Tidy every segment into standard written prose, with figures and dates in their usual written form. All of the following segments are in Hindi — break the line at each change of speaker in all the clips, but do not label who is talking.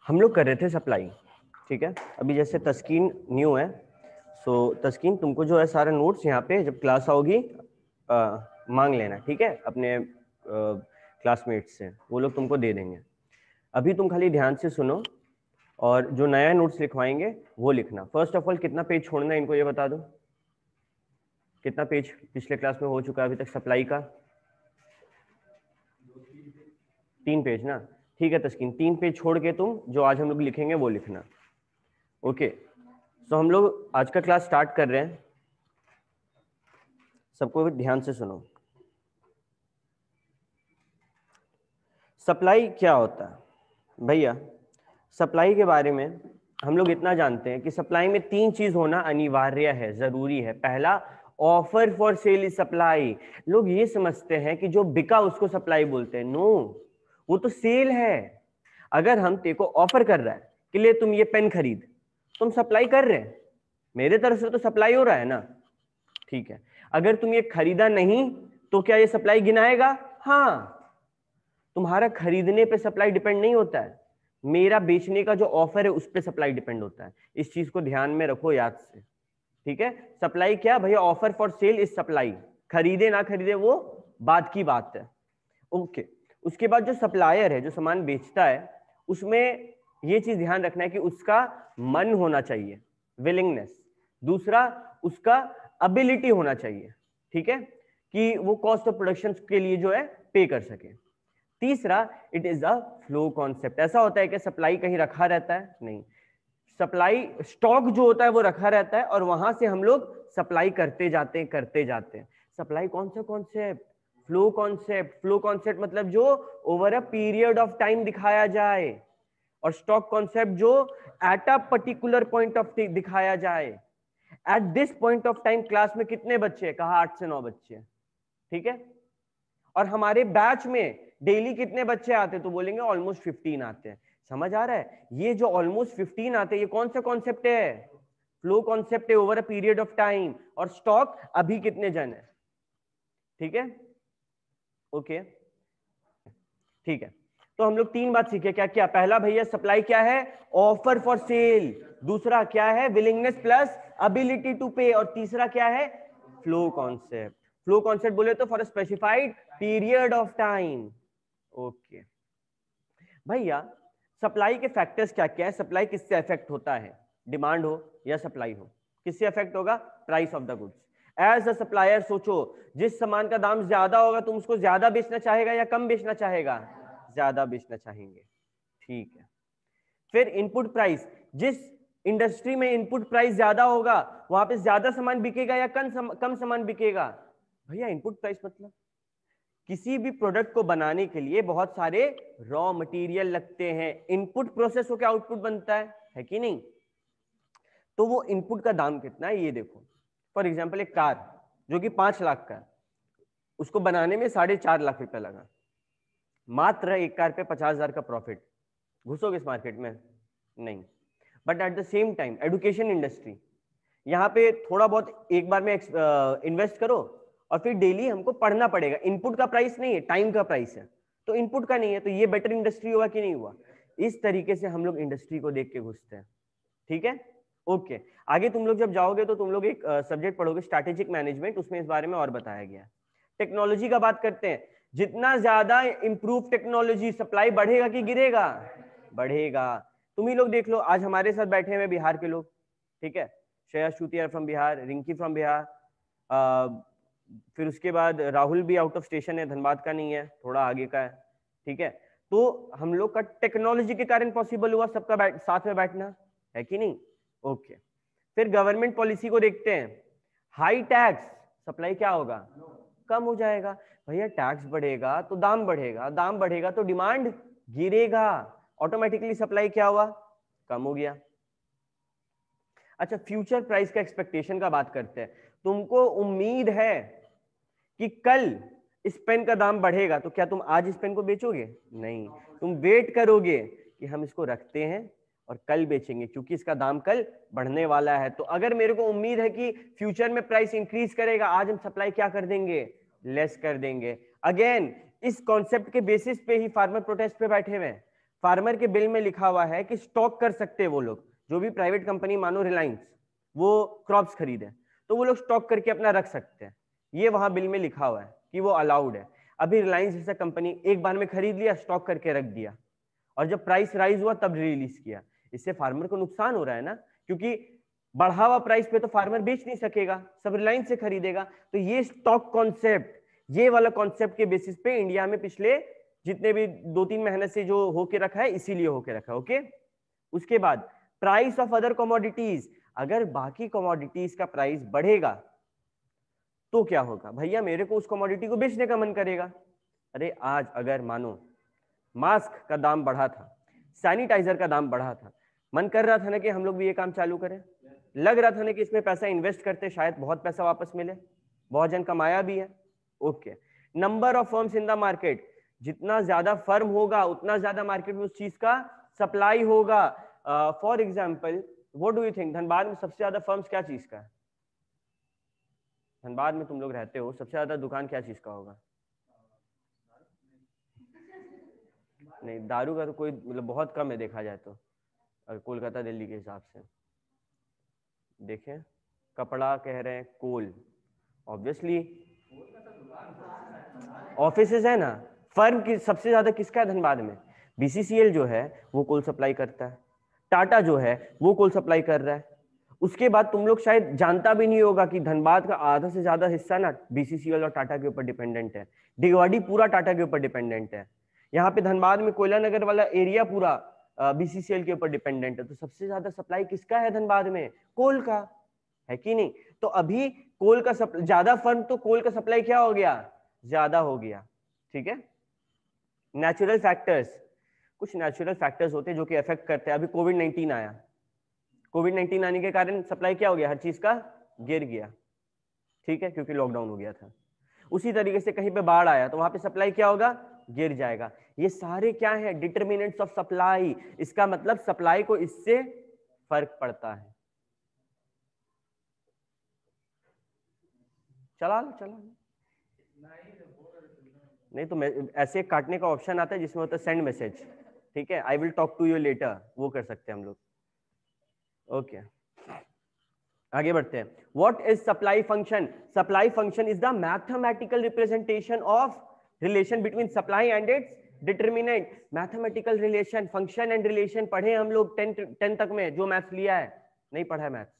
हम लोग कर रहे थे सप्लाई, ठीक है। अभी जैसे तस्कीन न्यू है, सो तस्कीन तुमको जो है सारा नोट्स यहाँ पे जब क्लास आओगी मांग लेना, ठीक है, अपने क्लासमेट्स से, वो लोग तुमको दे देंगे। अभी तुम खाली ध्यान से सुनो और जो नया नोट्स लिखवाएंगे वो लिखना। फर्स्ट ऑफ ऑल कितना पेज छोड़ना है इनको ये बता दो, कितना पेज पिछले क्लास में हो चुका है अभी तक सप्लाई का? 3 पेज ना, ठीक है तस्कीन, 3 पेज छोड़ के तुम जो आज हम लोग लिखेंगे वो लिखना। ओके, तो हम लोग आज का क्लास स्टार्ट कर रहे हैं, सबको ध्यान से सुनो। सप्लाई क्या होता है भैया? सप्लाई के बारे में हम लोग इतना जानते हैं कि सप्लाई में 3 चीज होना अनिवार्य है, जरूरी है। पहला, offer for sale is supply. लोग ये समझते हैं कि जो बिका उसको सप्लाई बोलते हैं। नो, वो तो सेल है। अगर हम तेरे को ऑफर कर रहा है कि ले तुम ये पेन खरीद, तुम सप्लाई कर रहे हैं, मेरे तरफ से तो सप्लाई हो रहा है ना, ठीक है। अगर तुम ये खरीदा नहीं तो क्या ये सप्लाई गिनाएगा? हाँ, तुम्हारा खरीदने पे सप्लाई डिपेंड नहीं होता है, मेरा बेचने का जो ऑफर है उस पे सप्लाई डिपेंड होता है। इस चीज को ध्यान में रखो याद से, ठीक है। सप्लाई क्या भैया? Offer for sale is supply. खरीदे ना खरीदे वो बात की बात है। ओके, उसके बाद जो सप्लायर है, जो सामान बेचता है, उसमें ये चीज ध्यान रखना है कि उसका मन होना चाहिए, विलिंगनेस। दूसरा, उसका अबिलिटी होना चाहिए, ठीक है, कि वो कॉस्ट ऑफ प्रोडक्शन के लिए जो है पे कर सके। तीसरा, it is a flow concept. ऐसा होता है कि सप्लाई कहीं रखा रहता है? नहीं, सप्लाई स्टॉक जो होता है वो रखा रहता है और वहां से हम लोग सप्लाई करते जाते हैं, करते जाते हैं। सप्लाई कौन सा concept? Flow concept. Flow concept मतलब जो over a period of time दिखाया जाए, और स्टॉक कॉन्सेप्ट जो at a particular point of दिखाया जाए। At this point of time class में कितने बच्चे? कहा 8 से 9 बच्चे, ठीक है। और हमारे बैच में डेली कितने बच्चे आते हैं? तो बोलेंगे ऑलमोस्ट 15 आते हैं। समझ आ रहा है? ये जो ऑलमोस्ट 15 आते हैं, ये कौन सा कॉन्सेप्ट है? फ्लो कॉन्सेप्ट है, over a period of time. और स्टॉक अभी कितने जन है, ठीक है, ओके, ठीक है। तो हम लोग 3 बात सीखे, क्या क्या? पहला भैया सप्लाई क्या है? Offer for sale. दूसरा क्या है? विलिंगनेस प्लस अबिलिटी टू पे। और तीसरा क्या है? Flow concept. फ्लो कॉन्सेप्ट बोले तो for specified period of time. Okay भैया, सप्लाई के फैक्टर्स क्या क्या है? सप्लाई किससे अफेक्ट होता है? डिमांड हो या सप्लाई हो, किससे अफेक्ट होगा? Price of the goods. As a supplier सोचो, जिस सामान का दाम ज्यादा होगा तुम उसको ज्यादा बेचना चाहेगा या कम बेचना चाहेगा? ज्यादा बेचना चाहेंगे, ठीक है। फिर इनपुट प्राइस, जिस इंडस्ट्री में इनपुट प्राइस ज्यादा होगा वहां पे ज्यादा सामान बिकेगा या कम सामान बिकेगा? भैया इनपुट प्राइस मतलब किसी भी प्रोडक्ट को बनाने के लिए बहुत सारे रॉ मटेरियल लगते हैं। इनपुट प्रोसेस होकर आउटपुट बनता है कि नहीं? तो वो इनपुट का दाम कितना है ये देखो। फॉर एग्जांपल एक कार जो कि 5 लाख का है, उसको बनाने में 4.5 लाख रुपया लगा, मात्र एक कार पे 50,000 का प्रॉफिट। घुसोगे इस मार्केट में? नहीं। But at the same time education industry, यहाँ पे थोड़ा बहुत एक बार में इन्वेस्ट करो और फिर डेली हमको पढ़ना पड़ेगा। इनपुट का प्राइस नहीं है, टाइम का प्राइस है, तो इनपुट का नहीं है, तो ये बेटर इंडस्ट्री हुआ कि नहीं हुआ? इस तरीके से हम लोग इंडस्ट्री को देख के घुसते हैं, ठीक है, ओके। आगे तुम लोग जब जाओगे तो तुम लोग एक सब्जेक्ट पढ़ोगे स्ट्रैटेजिक मैनेजमेंट, उसमें इस बारे में और बताया गया है। टेक्नोलॉजी का बात करते हैं, जितना ज्यादा इंप्रूव टेक्नोलॉजी, सप्लाई बढ़ेगा कि गिरेगा? बढ़ेगा। तुम ही लोग देख लो, आज हमारे साथ बैठे हुए बिहार के लोग, ठीक है, श्रेया शूटिया फ्रॉम बिहार, रिंकी फ्रॉम बिहार, फिर उसके बाद राहुल भी आउट ऑफ स्टेशन है, धनबाद का नहीं है, थोड़ा आगे का है, ठीक है। तो हम लोग का टेक्नोलॉजी के कारण पॉसिबल हुआ सबका साथ में बैठना, है कि नहीं? ओके। फिर गवर्नमेंट पॉलिसी को देखते हैं, हाई टैक्स, सप्लाई क्या होगा? कम हो जाएगा। भैया टैक्स बढ़ेगा तो दाम बढ़ेगा, दाम बढ़ेगा तो डिमांड गिरेगा, ऑटोमेटिकली सप्लाई क्या हुआ? कम हो गया। अच्छा, फ्यूचर प्राइस का एक्सपेक्टेशन का बात करते हैं। तुमको उम्मीद है कि कल इस पेन का दाम बढ़ेगा, तो क्या तुम आज इस पेन को बेचोगे? नहीं, तुम वेट करोगे कि हम इसको रखते हैं और कल बेचेंगे, क्योंकि इसका दाम कल बढ़ने वाला है। तो अगर मेरे को उम्मीद है कि फ्यूचर में प्राइस इंक्रीज करेगा, आज हम सप्लाई क्या कर देंगे? लेस कर देंगे। अगेन इस कॉन्सेप्ट के बेसिस पे ही फार्मर प्रोटेस्ट पे बैठे हुए हैं। फार्मर के बिल में लिखा हुआ है कि स्टॉक कर सकते हैं वो लोग, जो भी प्राइवेट कंपनी मानो रिलायंस, वो क्रॉप्स खरीदे तो वो लोग स्टॉक करके अपना रख सकते हैं। ये वहां बिल में लिखा हुआ है कि वो अलाउड है। अभी रिलायंस जैसा कंपनी एक बार में खरीद लिया, स्टॉक करके रख दिया, और जब प्राइस राइज हुआ तब रिलीज किया। इससे फार्मर को नुकसान हो रहा है ना, क्योंकि बढ़ा हुआ प्राइस पे तो फार्मर बेच नहीं सकेगा, सब रिलायंस से खरीदेगा। तो ये स्टॉक कॉन्सेप्ट, ये वाला कॉन्सेप्ट के बेसिस पे इंडिया में पिछले जितने भी 2-3 महीने से जो होके रखा है, इसीलिए होके रखा है। ओके, उसके बाद प्राइस ऑफ अदर कमोडिटीज, अगर बाकी कमोडिटीज का प्राइस बढ़ेगा तो क्या होगा भैया, मेरे को उस कमोडिटी को बेचने का मन करेगा। अरे आज अगर मानो मास्क का दाम बढ़ा था, सैनिटाइजर का दाम बढ़ा था, मन कर रहा था ना कि हम लोग भी ये काम चालू करें, लग रहा था ना कि इसमें पैसा इन्वेस्ट करते शायद बहुत पैसा वापस मिले, बहुत जन कमाया भी है। Okay, number of firms in the market, जितना ज्यादा फर्म होगा उतना ज्यादा मार्केट में उस चीज का सप्लाई होगा। For example, what do you think, Dhanbad में सबसे ज्यादा फर्म्स क्या चीज का है? धनबाद में तुम लोग रहते हो, सबसे ज्यादा दुकान क्या चीज का होगा? नहीं, दारू का तो कोई मतलब बहुत कम है देखा जाए तो, कोलकाता दिल्ली के हिसाब से देखें। कपड़ा कह रहे हैं, कोल, ऑब्वियसली ऑफिसेज है ना। फर्म की सबसे ज्यादा किसका है धनबाद में? बीसीसीएल जो है वो कोल सप्लाई करता है, टाटा जो है वो कोल सप्लाई कर रहा है। उसके बाद तुम लोग शायद जानता भी नहीं होगा कि धनबाद का आधा से ज्यादा हिस्सा ना बीसीसीएल और टाटा के ऊपर डिपेंडेंट है। डिगवाड़ी पूरा टाटा के ऊपर डिपेंडेंट है। यहाँ पे धनबाद में कोयला नगर वाला एरिया पूरा बीसीसीएल के ऊपर डिपेंडेंट है। तो सबसे ज्यादा सप्लाई किसका है धनबाद में? कोल का, है कि नहीं? तो अभी कोल का ज्यादा फर्म, तो कोल का सप्लाई क्या हो गया? ज्यादा हो गया। ठीक है। नेचुरल फैक्टर्स, कुछ नेचुरल फैक्टर्स होते हैं जो कि अफेक्ट करते हैं। अभी कोविड-19 आया, कोविड-19 आने के कारण सप्लाई क्या हो गया? हर चीज का गिर गया। ठीक है, क्योंकि लॉकडाउन हो गया था। उसी तरीके से कहीं पे बाढ़ आया तो वहां पे सप्लाई क्या होगा? गिर जाएगा। ये सारे क्या है? Determinants of supply. इसका मतलब सप्लाई को इससे फर्क पड़ता है। चला नहीं तो ऐसे काटने का ऑप्शन आता है जिसमें होता है सेंड मैसेज। ठीक है, I will talk to you later, वो कर सकते हैं हम लोग। ओके, आगे बढ़ते हैं। What is supply function? Supply function is the mathematical representation of relation between supply and it's determinant. Mathematical relation, function and relation पढ़े हम लोग 10 तक में, जो मैथ्स लिया है। नहीं पढ़ा है मैथ्स,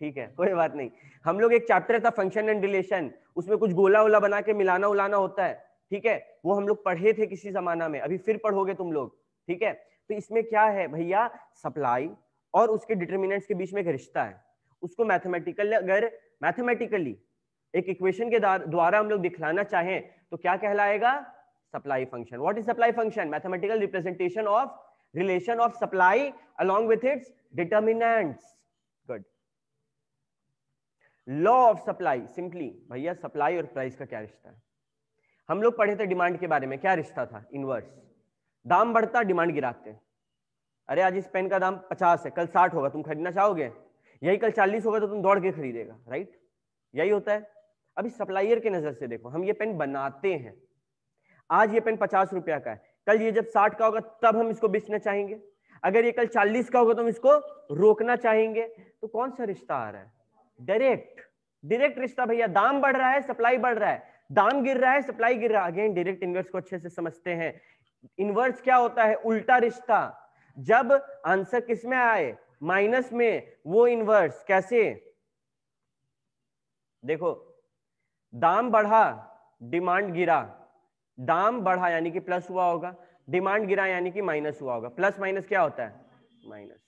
ठीक है, कोई बात नहीं। हम लोग एक चैप्टर था फंक्शन एंड रिलेशन, उसमें कुछ गोला वोला बना के मिलाना उलाना होता है। ठीक है, वो हम लोग पढ़े थे किसी जमाना में, अभी फिर पढ़ोगे तुम लोग। ठीक है, तो इसमें क्या है भैया, सप्लाई और उसके डिटरमिनेंट्स के बीच में एक रिश्ता है। उसको मैथमेटिकल, अगर मैथमेटिकली एक इक्वेशन के द्वारा हम लोग दिखलाना चाहें तो क्या कहलाएगा? Supply function. What is supply function? Mathematical representation of relation of supply along with its determinants. Good. Law of supply, simply भैया सप्लाई और प्राइस का क्या रिश्ता है? हम लोग पढ़े थे डिमांड के बारे में, क्या रिश्ता था? इनवर्स। दाम बढ़ता, डिमांड गिराते। अरे आज इस पेन का दाम 50 है, कल 60 होगा, तुम खरीदना चाहोगे? यही कल 40 होगा तो तुम दौड़ के खरीदेगा, राइट? यही होता है। अभी सप्लायर के नजर से देखो, हम ये पेन बनाते हैं, आज ये पेन 50 रुपया का है, कल ये जब 60 का होगा तब हम इसको बेचना चाहेंगे। अगर ये कल 40 का होगा तो हम इसको रोकना चाहेंगे। तो कौन सा रिश्ता आ रहा है? डायरेक्ट रिश्ता भैया। दाम बढ़ रहा है, सप्लाई बढ़ रहा है, दाम गिर रहा है, सप्लाई गिर रहा है। अगेन डायरेक्ट इनवर्स को अच्छे से समझते हैं। इनवर्स क्या होता है? उल्टा रिश्ता। जब आंसर किस में आए? माइनस में, वो इनवर्स। कैसे? देखो, दाम बढ़ा, डिमांड गिरा। दाम बढ़ा यानी कि प्लस हुआ होगा, डिमांड गिरा यानी कि माइनस हुआ होगा। प्लस माइनस क्या होता है? माइनस।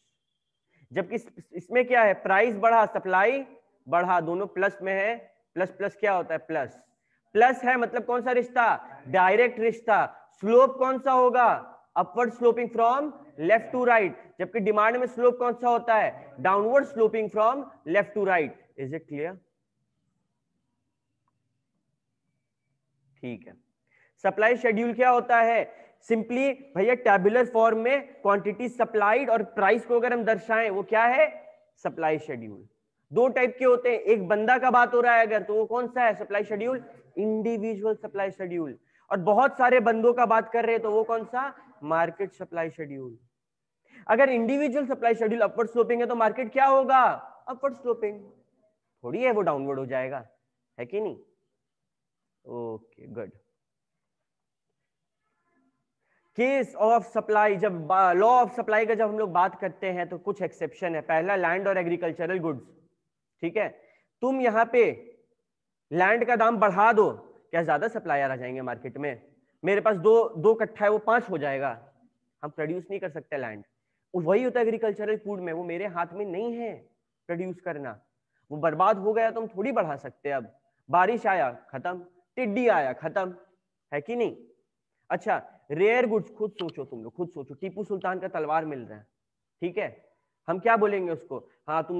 जबकि इसमें क्या है? प्राइस बढ़ा, सप्लाई बढ़ा, दोनों प्लस में है। प्लस प्लस क्या होता है? प्लस। प्लस है मतलब कौन सा रिश्ता? डायरेक्ट रिश्ता। स्लोप कौन सा होगा? Upward sloping from left to right. जबकि डिमांड में स्लोप कौन सा होता है? Downward sloping from left to right. Is it clear? ठीक है। सप्लाई शेड्यूल क्या होता है? सिंपली भैया टेबुलर फॉर्म में क्वांटिटी सप्लाइड और प्राइस को अगर हम दर्शाएं, वो क्या है? Supply schedule. दो टाइप के होते हैं, एक बंदा का बात हो रहा है अगर, तो वो कौन सा है supply schedule? Individual supply schedule. और बहुत सारे बंदों का बात कर रहे हैं तो वो कौन सा? Market supply schedule. अगर individual supply schedule upward sloping है तो मार्केट क्या होगा? Upward sloping. थोड़ी है वो डाउनवर्ड हो जाएगा, है कि नहीं? Okay good. Case of supply, जब लॉ ऑफ सप्लाई का जब हम लोग बात करते हैं तो कुछ एक्सेप्शन है। पहला, लैंड और एग्रीकल्चरल गुड्स। ठीक है, तुम यहां पे लैंड का दाम बढ़ा दो, क्या ज्यादा सप्लायर आ जाएंगे मार्केट में? मेरे पास दो कट्ठा है, वो 5 हो जाएगा। हम प्रोड्यूस नहीं कर सकते लैंड। वही होता है एग्रीकल्चरल फूड में, वो मेरे हाथ में नहीं है प्रोड्यूस करना, वो बर्बाद हो गया तो हम थोड़ी बढ़ा सकते। अब बारिश आया खत्म, टिड्डी आया खत्म, है कि नहीं? अच्छा, रेयर गुड्स, खुद सोचो तुम लोग, खुद सोचो, टीपू सुल्तान का तलवार मिल रहा है, ठीक है, हम क्या बोलेंगे उसको? हाँ तुम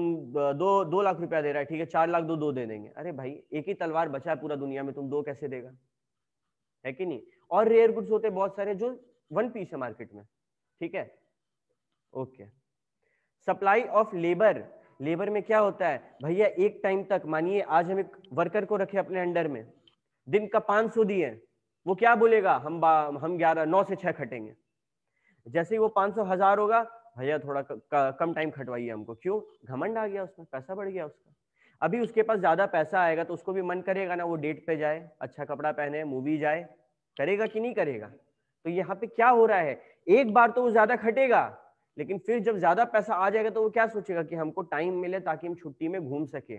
2 लाख रुपया दे रहा है, ठीक है 4 लाख दो दे देंगे। अरे भाई एक ही तलवार बचा है पूरा दुनिया में, तुम 2 कैसे देगा, है कि नहीं? और रेयर गुड्स होते बहुत सारे जो 1 पीस है मार्केट में, ठीक है। Okay, supply of labour. Labour में क्या होता है भैया, एक टाइम तक, मानिए आज हम एक वर्कर को रखे अपने अंडर में, दिन का 500 दिए, वो क्या बोलेगा? हम 9 से 6 खटेंगे। जैसे ही वो 500 1000 होगा, भैया थोड़ा कम टाइम खटवाइए हमको। क्यों? घमंड आ गया उसमें, पैसा बढ़ गया उसका। अभी उसके पास ज्यादा पैसा आएगा तो उसको भी मन करेगा ना, वो डेट पे जाए, अच्छा कपड़ा पहने, मूवी जाए, करेगा कि नहीं करेगा? तो यहाँ पे क्या हो रहा है, एक बार तो वो ज्यादा खटेगा, लेकिन फिर जब ज्यादा पैसा आ जाएगा तो वो क्या सोचेगा कि हमको टाइम मिले ताकि हम छुट्टी में घूम सके,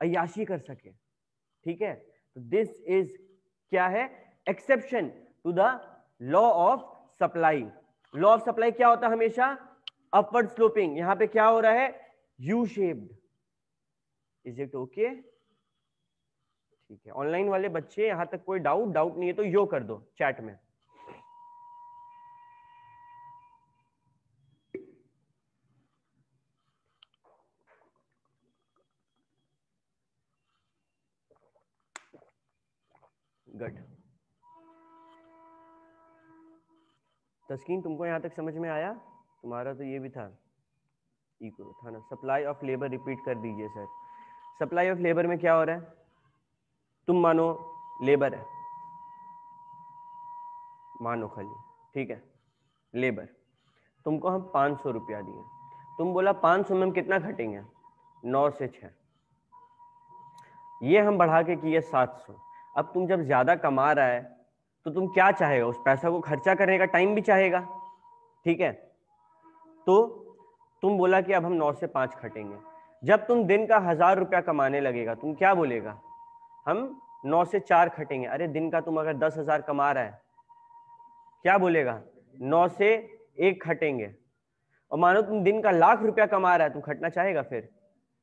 अय्याशी कर सके, ठीक है। तो दिस इज क्या है? Exception to the law of supply. Law of supply क्या होता है? हमेशा अपवर्ड स्लोपिंग। यहां पे क्या हो रहा है? U shaped. Is it okay? ठीक है, ऑनलाइन वाले बच्चे यहां तक कोई डाउट नहीं है तो यो कर दो चैट में। गुड। तस्कीन तुमको यहां तक समझ में आया? तुम्हारा तो ये भी था, इक्वल था ना। सप्लाई ऑफ लेबर रिपीट कर दीजिए सर। सप्लाई ऑफ लेबर में क्या हो रहा है? तुम मानो लेबर है, मानो खाली, ठीक है, लेबर, तुमको हम 500 रुपया दिए, तुम बोला 500 में हम कितना घटेंगे? 9 से 6, ये हम बढ़ा के किए 700। अब तुम जब ज्यादा कमा रहा है तो तुम क्या चाहेगा? उस पैसा को खर्चा करने का टाइम भी चाहेगा, ठीक है। तो तुम बोला कि अब हम 9 से 5 खटेंगे। जब तुम दिन का 1000 रुपया कमाने लगेगा, तुम क्या बोलेगा? हम 9 से 4 खटेंगे। अरे दिन का तुम अगर 10,000 कमा रहा है, क्या बोलेगा? 9 से 1 खटेंगे। और मानो तुम दिन का 1,00,000 रुपया कमा रहा है, तुम खटना चाहेगा? फिर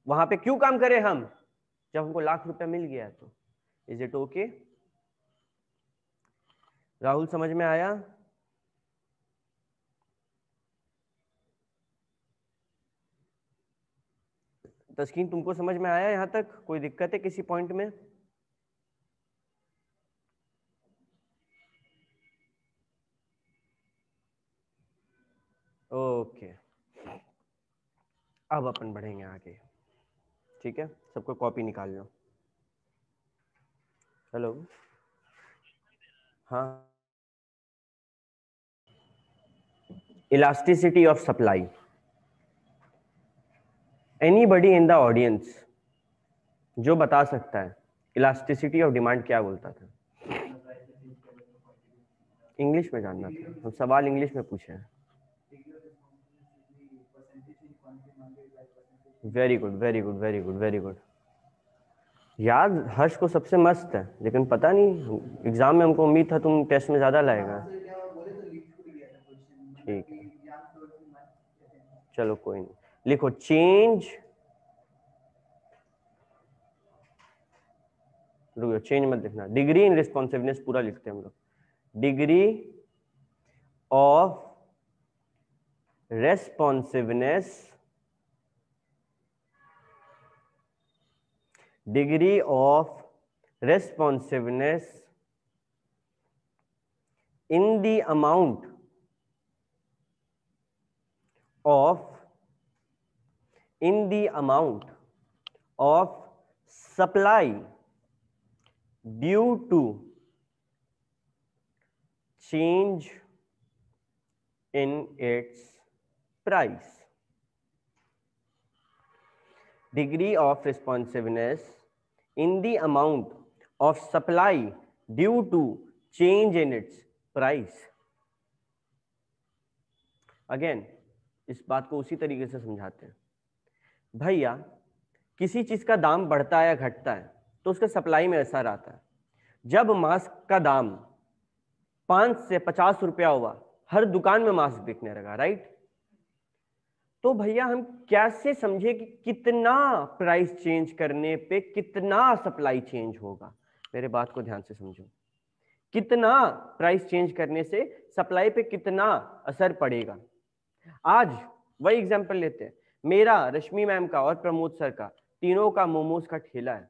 वहां पे क्यों काम करें हम, जब हमको 1,00,000 रुपया मिल गया है? तो इज इट ओके? राहुल समझ में आया? तस्कीन तुमको समझ में आया यहां तक? कोई दिक्कत है किसी पॉइंट में? ओके, अब अपन बढ़ेंगे आगे, ठीक है। सबको कॉपी निकाल लो। हेलो, हाँ। Elasticity of supply. Anybody in the audience जो बता सकता है इलास्टिसिटी ऑफ डिमांड क्या बोलता था? इंग्लिश में जानना था, हम सवाल इंग्लिश में पूछे हैं। Very good, very good, very good, very good. याद हर्ष को सबसे मस्त है, लेकिन पता नहीं एग्जाम में हमको उम्मीद था तुम टेस्ट में ज्यादा लाएगा। ठीक है, चलो कोई नहीं, लिखो चेंज, रुको चेंज मत लिखना, डिग्री इन रिस्पॉन्सिवनेस पूरा लिखते हैं हम लोग। Degree of responsiveness, degree of responsiveness in the amount of supply due to change in its price. Degree of responsiveness in the amount of supply due to change in its price. Again इस बात को उसी तरीके से समझाते हैं। भैया किसी चीज का दाम बढ़ता है या घटता है तो उसका सप्लाई में असर आता है। जब मास्क का दाम 5 से 50 रुपया हुआ, हर दुकान में मास्क बिकने लगा, राइट? तो भैया हम कैसे समझे कि कितना प्राइस चेंज करने पे कितना सप्लाई चेंज होगा? मेरे बात को ध्यान से समझो। कितना प्राइस चेंज करने से सप्लाई पे कितना असर पड़ेगा? आज वही एग्जांपल लेते हैं। मेरा, रश्मि मैम का और प्रमोद सर का, तीनों का मोमोज का ठेला है।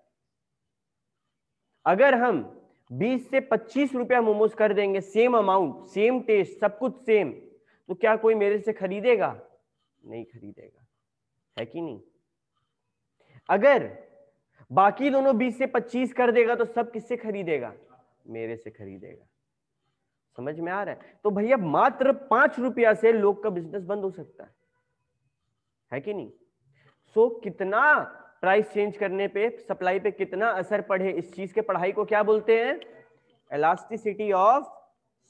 अगर हम 20 से 25 रुपया मोमोज कर देंगे, सेम अमाउंट, सेम टेस्ट, सब कुछ सेम, तो क्या कोई मेरे से खरीदेगा? नहीं खरीदेगा, है कि नहीं? अगर बाकी दोनों 20 से 25 कर देगा तो सब किससे खरीदेगा? मेरे से खरीदेगा। समझ में आ रहा है? तो भैया मात्र 5 रुपया से लोग का बिजनेस बंद हो सकता है कि नहीं? सो कितना प्राइस चेंज करने पे सप्लाई पे कितना असर पड़े, इस चीज के पढ़ाई को क्या बोलते हैं? Elasticity of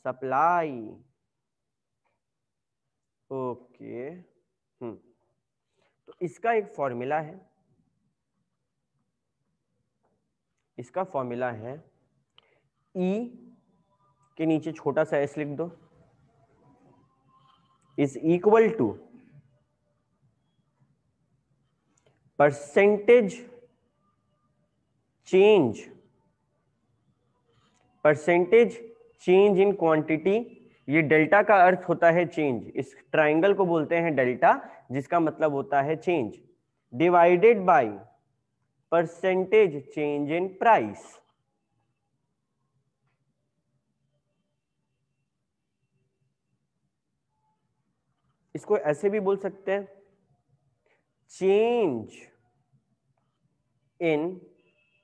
supply. ओके। तो इसका एक फॉर्मूला है, इसका फॉर्मूला है E के नीचे छोटा सा s लिख दो, is equal to percentage change in quantity. ये डेल्टा का अर्थ होता है चेंज, इस ट्राइंगल को बोलते हैं डेल्टा, जिसका मतलब होता है change, divided by percentage change in price. इसको ऐसे भी बोल सकते हैं, change in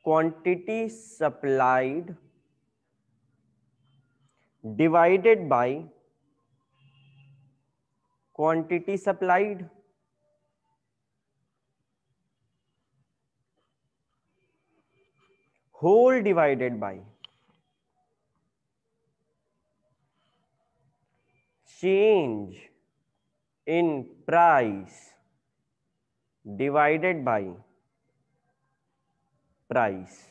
quantity supplied divided by quantity supplied. Whole divided by change in price divided by price।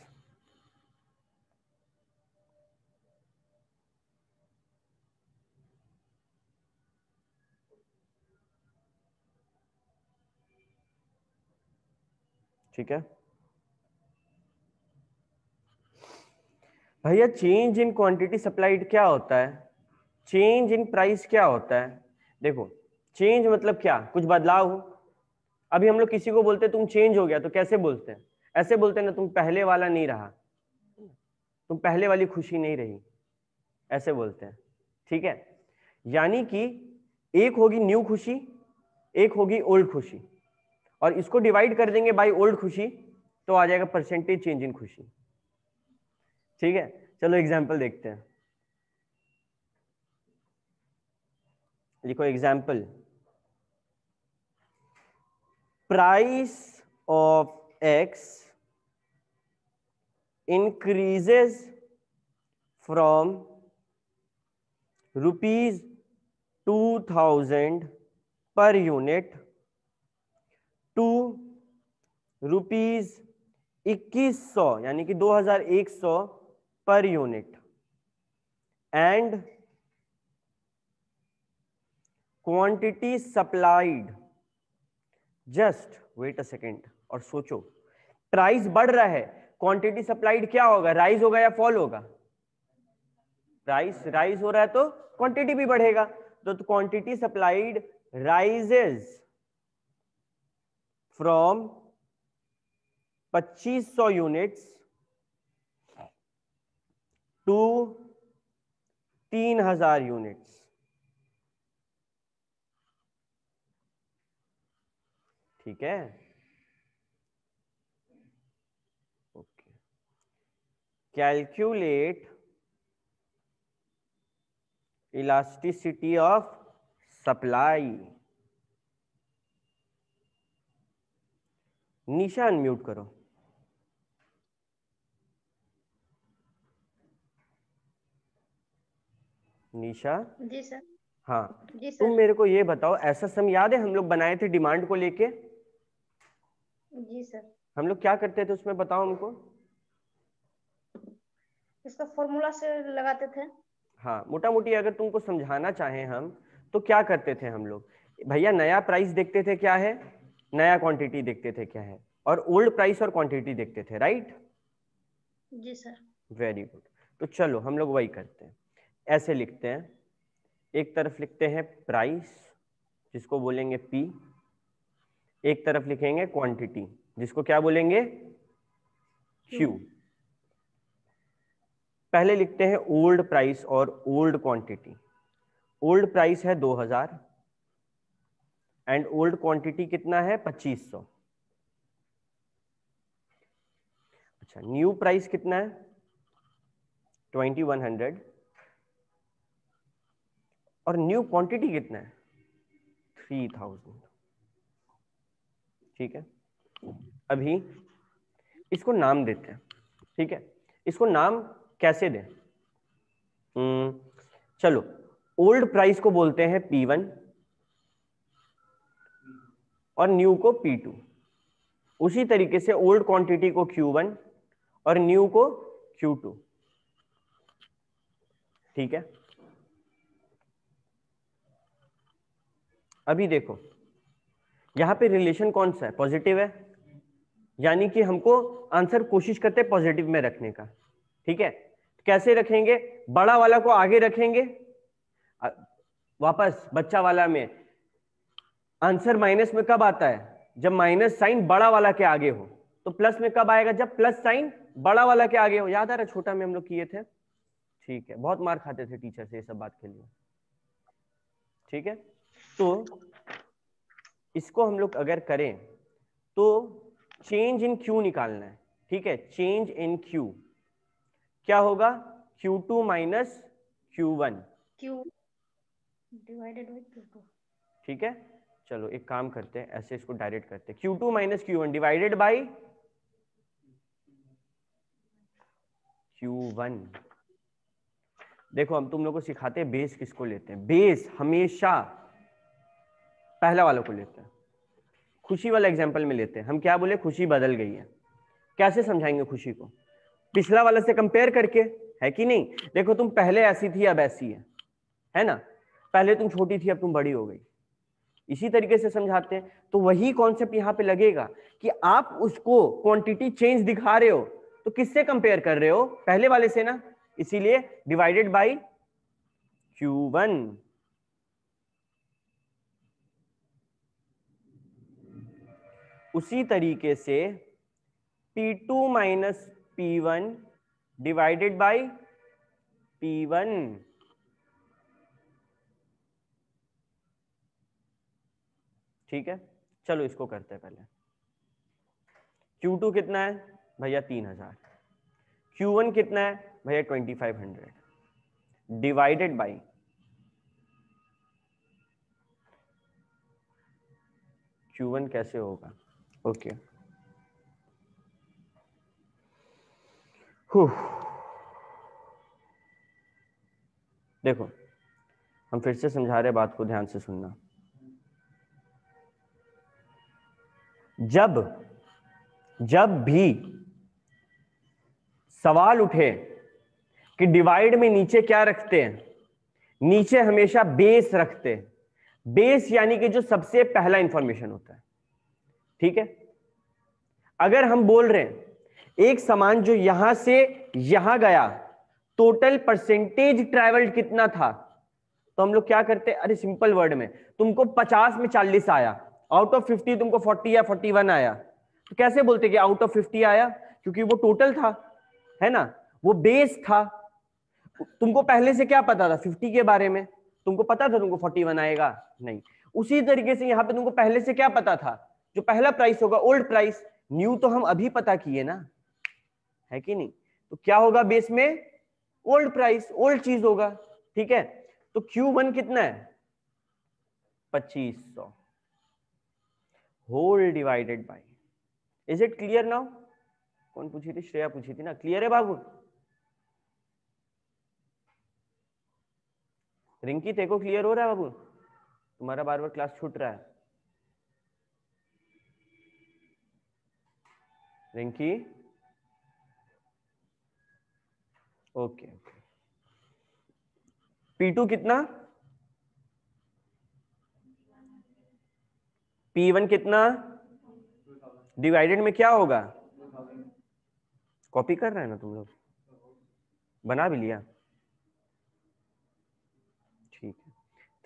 ठीक है भैया, चेंज इन क्वांटिटी सप्लाइड क्या होता है? चेंज इन प्राइस क्या होता है? देखो, चेंज मतलब क्या? कुछ बदलाव हो। अभी हम लोग किसी को बोलते हैं तुम चेंज हो गया, तो कैसे बोलते हैं? ऐसे बोलते हैं ना, तुम पहले वाला नहीं रहा, तुम पहले वाली खुशी नहीं रही, ऐसे बोलते हैं। ठीक है, यानी कि एक होगी न्यू खुशी, एक होगी ओल्ड खुशी, और इसको डिवाइड कर देंगे बाय ओल्ड खुशी तो आ जाएगा परसेंटेज चेंज इन खुशी। ठीक है, चलो एग्जांपल देखते हैं। लिखो example, price of x increases from rupees 2000 per unit to rupees 2100 यानी कि 2100 per unit, and quantity supplied, just wait a second और सोचो, प्राइस बढ़ रहा है, क्वांटिटी सप्लाइड क्या होगा? राइज होगा या फॉल होगा? प्राइस राइज हो रहा है तो क्वांटिटी भी बढ़ेगा, तो quantity supplied rises from 2500 units to 3000 units. ठीक है, okay. Calculate elasticity of supply. Nisha unmute करो। निशा।
जी सर।
हाँ,
जी सर।
तुम मेरे को ये बताओ, ऐसा सम याद है हम लोग बनाए थे डिमांड को लेके?
जी सर।
हम लोग क्या करते थे उसमें, बताओ हमको।
इसका फॉर्मूला से लगाते थे।
हाँ, मोटा मोटी अगर तुमको समझाना चाहें हम, तो क्या करते थे हम लोग? भैया नया प्राइस देखते थे क्या है, नया क्वांटिटी देखते थे क्या है, और ओल्ड प्राइस और क्वांटिटी देखते थे, राइट?
जी सर।
Very good. तो चलो हम लोग वही करते हैं। ऐसे लिखते हैं, एक तरफ लिखते हैं प्राइस जिसको बोलेंगे पी, एक तरफ लिखेंगे क्वांटिटी जिसको क्या बोलेंगे, क्यू। पहले लिखते हैं ओल्ड प्राइस और ओल्ड क्वांटिटी। ओल्ड प्राइस है 2000 एंड ओल्ड क्वांटिटी कितना है, 2500। अच्छा, न्यू प्राइस कितना है, 2100, और न्यू क्वांटिटी कितना है, 3000। ठीक है, अभी इसको नाम देते हैं। ठीक है, इसको नाम कैसे दें? चलो, ओल्ड प्राइस को बोलते हैं P1 और न्यू को P2। उसी तरीके से ओल्ड क्वांटिटी को Q1 और न्यू को Q2। ठीक है, अभी देखो यहां पे रिलेशन कौन सा है, पॉजिटिव है, यानी कि हमको आंसर कोशिश करते हैं पॉजिटिव में रखने का। ठीक है, कैसे रखेंगे? बड़ा वाला को आगे रखेंगे, वापस बच्चा वाला में आंसर माइनस में कब आता है, जब माइनस साइन बड़ा वाला के आगे हो। तो प्लस में कब आएगा, जब प्लस साइन बड़ा वाला के आगे हो। याद आ रहा, छोटा में हम लोग किए थे। ठीक है, बहुत मार खाते थे टीचर से ये सब बात के लिए। ठीक है, तो इसको हम लोग अगर करें तो चेंज इन क्यू निकालना है। ठीक है, चेंज इन क्यू क्या होगा, Q2 minus Q1।
Q divided by Q2।
ठीक है, चलो एक काम करते हैं, ऐसे इसको डायरेक्ट करते हैं, Q2 minus Q1 divided by Q1। देखो हम तुम लोग को सिखाते हैं बेस किसको लेते हैं। बेस हमेशा पहला वालों को लेते हैं। खुशी वाला एग्जांपल में लेते हैं, हम क्या बोले, खुशी बदल गई है। कैसे समझाएंगे खुशी को? पिछला वाला से कंपेयर करके, है कि नहीं? देखो तुम पहले ऐसी थी अब ऐसी है ना? पहले तुम छोटी थी अब तुम बड़ी हो गई। इसी तरीके से समझाते हैं। तो वही कॉन्सेप्ट यहां पे लगेगा कि आप उसको क्वांटिटी चेंज दिखा रहे हो तो किससे कंपेयर कर रहे हो, पहले वाले से ना, इसीलिए डिवाइडेड बाय Q1। उसी तरीके से P2 minus P1 divided by P1। ठीक है, चलो इसको करते हैं पहले। Q2 कितना है भैया, 3000। Q1 कितना है भैया, 2500 डिवाइडेड बाई Q1 कैसे होगा, ओके। देखो हम फिर से समझा रहे, बात को ध्यान से सुनना। जब भी सवाल उठे कि डिवाइड में नीचे क्या रखते हैं, नीचे हमेशा बेस रखते हैं। बेस यानी कि जो सबसे पहला इंफॉर्मेशन होता है। ठीक है, अगर हम बोल रहे हैं एक सामान जो यहां से यहां गया, टोटल परसेंटेज ट्रैवल्ड कितना था, तो हम लोग क्या करते हैं, अरे सिंपल वर्ड में, तुमको 50 में 40 आया, आउट ऑफ 50 तुमको 40 या 41 आया, तो कैसे बोलते कि आउट ऑफ 50 आया, क्योंकि वो टोटल था, है ना, वो बेस था। तुमको पहले से क्या पता था 50 के बारे में? तुमको पता था तुमको 41 आएगा? नहीं। उसी तरीके से यहां पे तुमको पहले से क्या पता था, जो पहला प्राइस होगा ओल्ड प्राइस। न्यू तो हम अभी पता किए ना, है कि नहीं? तो क्या होगा बेस में, ओल्ड प्राइस, ओल्ड चीज होगा। ठीक है, तो Q1 कितना है, 2500 whole divided by, is it clear now? कौन पूछी थी? श्रेया पूछी थी ना। क्लियर है बाबू? रिंकी तेरे को क्लियर हो रहा है बाबू? तुम्हारा बार बार क्लास छूट रहा है। रिंकी ओके। P2 कितना? P1 कितना? डिवाइडेड में क्या होगा? कॉपी कर रहे हैं ना तुम लोग? बना भी लिया? ठीक है।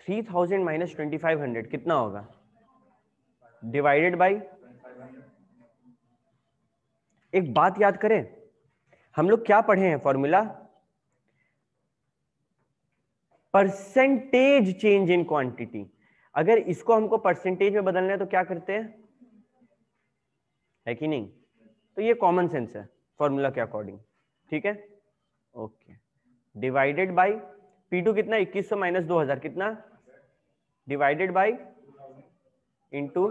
3000 माइनस 2500 कितना होगा? डिवाइडेड बाई, एक बात याद करें, हम लोग क्या पढ़े हैं formula? Percentage change in quantity. अगर इसको हमको परसेंटेज में बदलना है तो क्या करते हैं, है कि नहीं? तो ये कॉमन सेंस है फॉर्मूला के अकॉर्डिंग, ठीक है? ओके। डिवाइडेड बाई P2 कितना? 2100 माइनस 2000 कितना? डिवाइडेड बाई इंटू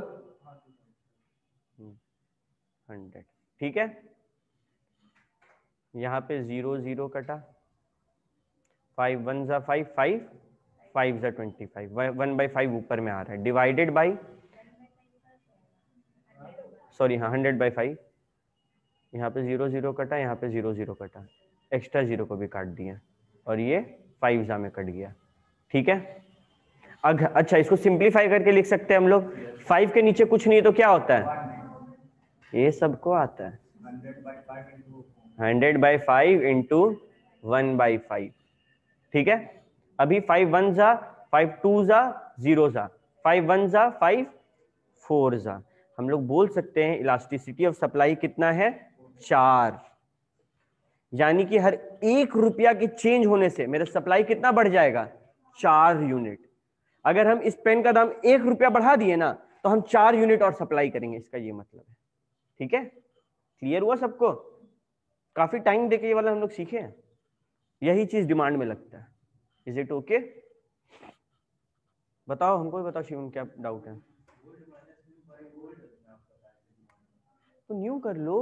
100, ठीक है? यहां पे 0 0 कटा, 5 1 जा 5, 5 5 जा 25, 1/5 ऊपर में आ रहा है। डिवाइडेड बाई, सॉरी हाँ 100/5, यहाँ पे 0 0 कटा, यहाँ पे 0 0 कटा, एक्स्ट्रा 0 को भी काट दिया और ये 5 जा में कट गया, ठीक है? अच्छा, इसको सिंप्लीफाई करके लिख सकते हैं हम लोग। 5 के नीचे कुछ नहीं तो क्या होता है? ये सबको आता है 100/5 इंटू 1/5, ठीक है? अभी 5 1 जा, 5 2 जा, 0 जा, 5 1 जा, 5 4 जा। हम लोग बोल सकते हैं इलास्टिसिटी ऑफ सप्लाई कितना है? 4। यानी कि हर 1 रुपया के चेंज होने से मेरा सप्लाई कितना बढ़ जाएगा? 4 यूनिट। अगर हम इस पेन का दाम 1 रुपया बढ़ा दिए ना तो हम 4 यूनिट और सप्लाई करेंगे, इसका ये मतलब है, ठीक है? क्लियर हुआ सबको? काफी टाइम देके ये वाला हम लोग सीखे हैं, यही चीज डिमांड में लगता है। Is it okay? बताओ, हमको भी बताओ शिवम, क्या डाउट है? तो न्यू कर लो।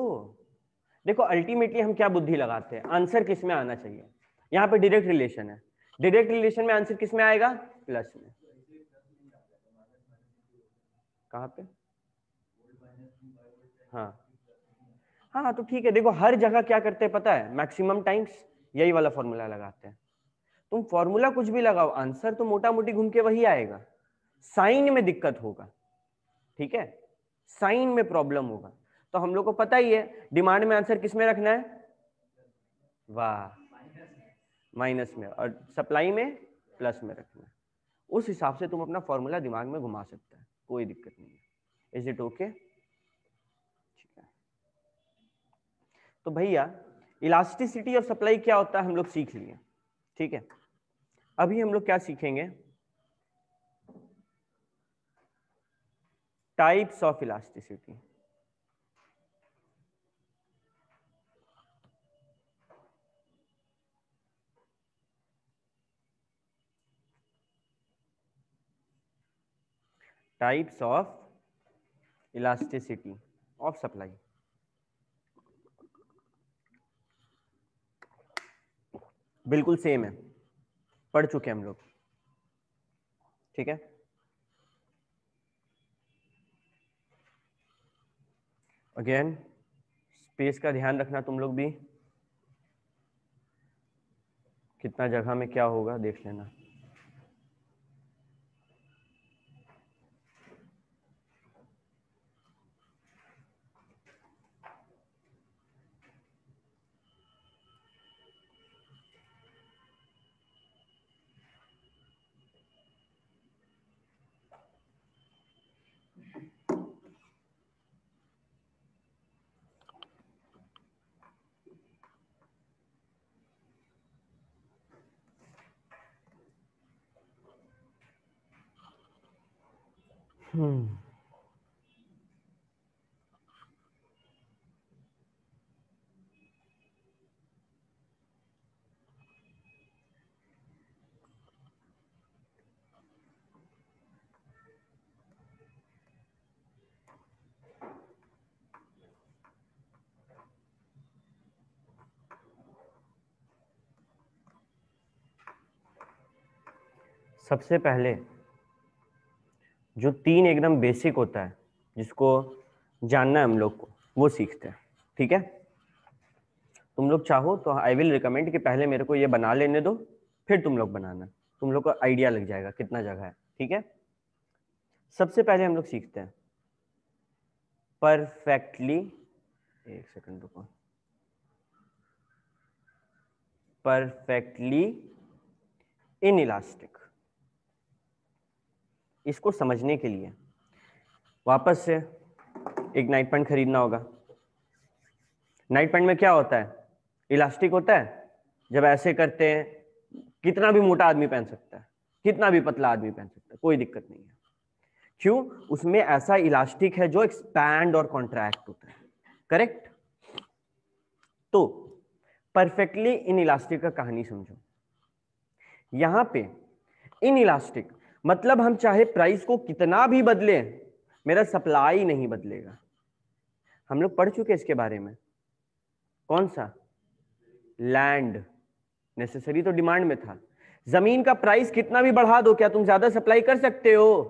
देखो अल्टीमेटली हम क्या बुद्धि लगाते हैं, आंसर किस में आना चाहिए? यहाँ पे डायरेक्ट रिलेशन है, डायरेक्ट रिलेशन में आंसर किस में आएगा? प्लस में। कहाँ पे? हाँ हाँ, तो ठीक है। देखो हर जगह क्या करते हैं पता है? मैक्सिमम टाइम्स यही वाला फॉर्मूला लगाते हैं। तुम फॉर्मूला कुछ भी लगाओ, आंसर तो मोटा मोटी घूम के वही आएगा। साइन में दिक्कत होगा, ठीक है? साइन में प्रॉब्लम होगा। तो हम लोग को पता ही है डिमांड में आंसर किस में रखना है? वाह, माइनस में, और सप्लाई में प्लस में रखना है। उस हिसाब से तुम अपना फॉर्मूला दिमाग में घुमा सकते हैं, कोई दिक्कत नहीं है। Is it okay? ठीक है। तो भैया इलास्टिसिटी ऑफ सप्लाई क्या होता है हम लोग सीख लिए, ठीक है? अभी हम लोग क्या सीखेंगे? Types of elasticity. Types of elasticity of supply. बिल्कुल सेम है, पढ़ चुके हम लोग, ठीक है? अगेन स्पेस का ध्यान रखना तुम लोग भी, कितना जगह में क्या होगा देख लेना। सबसे पहले जो 3 एकदम बेसिक होता है जिसको जानना है हम लोग को, वो सीखते हैं। ठीक है, तुम लोग चाहो तो आई विल रिकमेंड कि पहले मेरे को ये बना लेने दो, फिर तुम लोग बनाना, तुम लोग को आइडिया लग जाएगा कितना जगह है। ठीक है, सबसे पहले हम लोग सीखते हैं परफेक्टली, एक सेकंड रुको, परफेक्टली इनइलास्टिक। इसको समझने के लिए वापस से एक नाइट पैंट खरीदना होगा। नाइट पैंट में क्या होता है, इलास्टिक होता है। जब ऐसे करते हैं, कितना भी मोटा आदमी पहन सकता है, कितना भी पतला आदमी पहन सकता है, कोई दिक्कत नहीं है। क्यों? उसमें ऐसा इलास्टिक है जो एक्सपैंड और कॉन्ट्रैक्ट होता है। करेक्ट? तो परफेक्टली इन इलास्टिक का कहानी समझो। यहां पे इन इलास्टिक मतलब हम चाहे प्राइस को कितना भी बदले, मेरा सप्लाई नहीं बदलेगा। हम लोग पढ़ चुके इसके बारे में। कौन सा? लैंड। नेसेसरी तो डिमांड में था। जमीन का प्राइस कितना भी बढ़ा दो, क्या तुम ज्यादा सप्लाई कर सकते हो?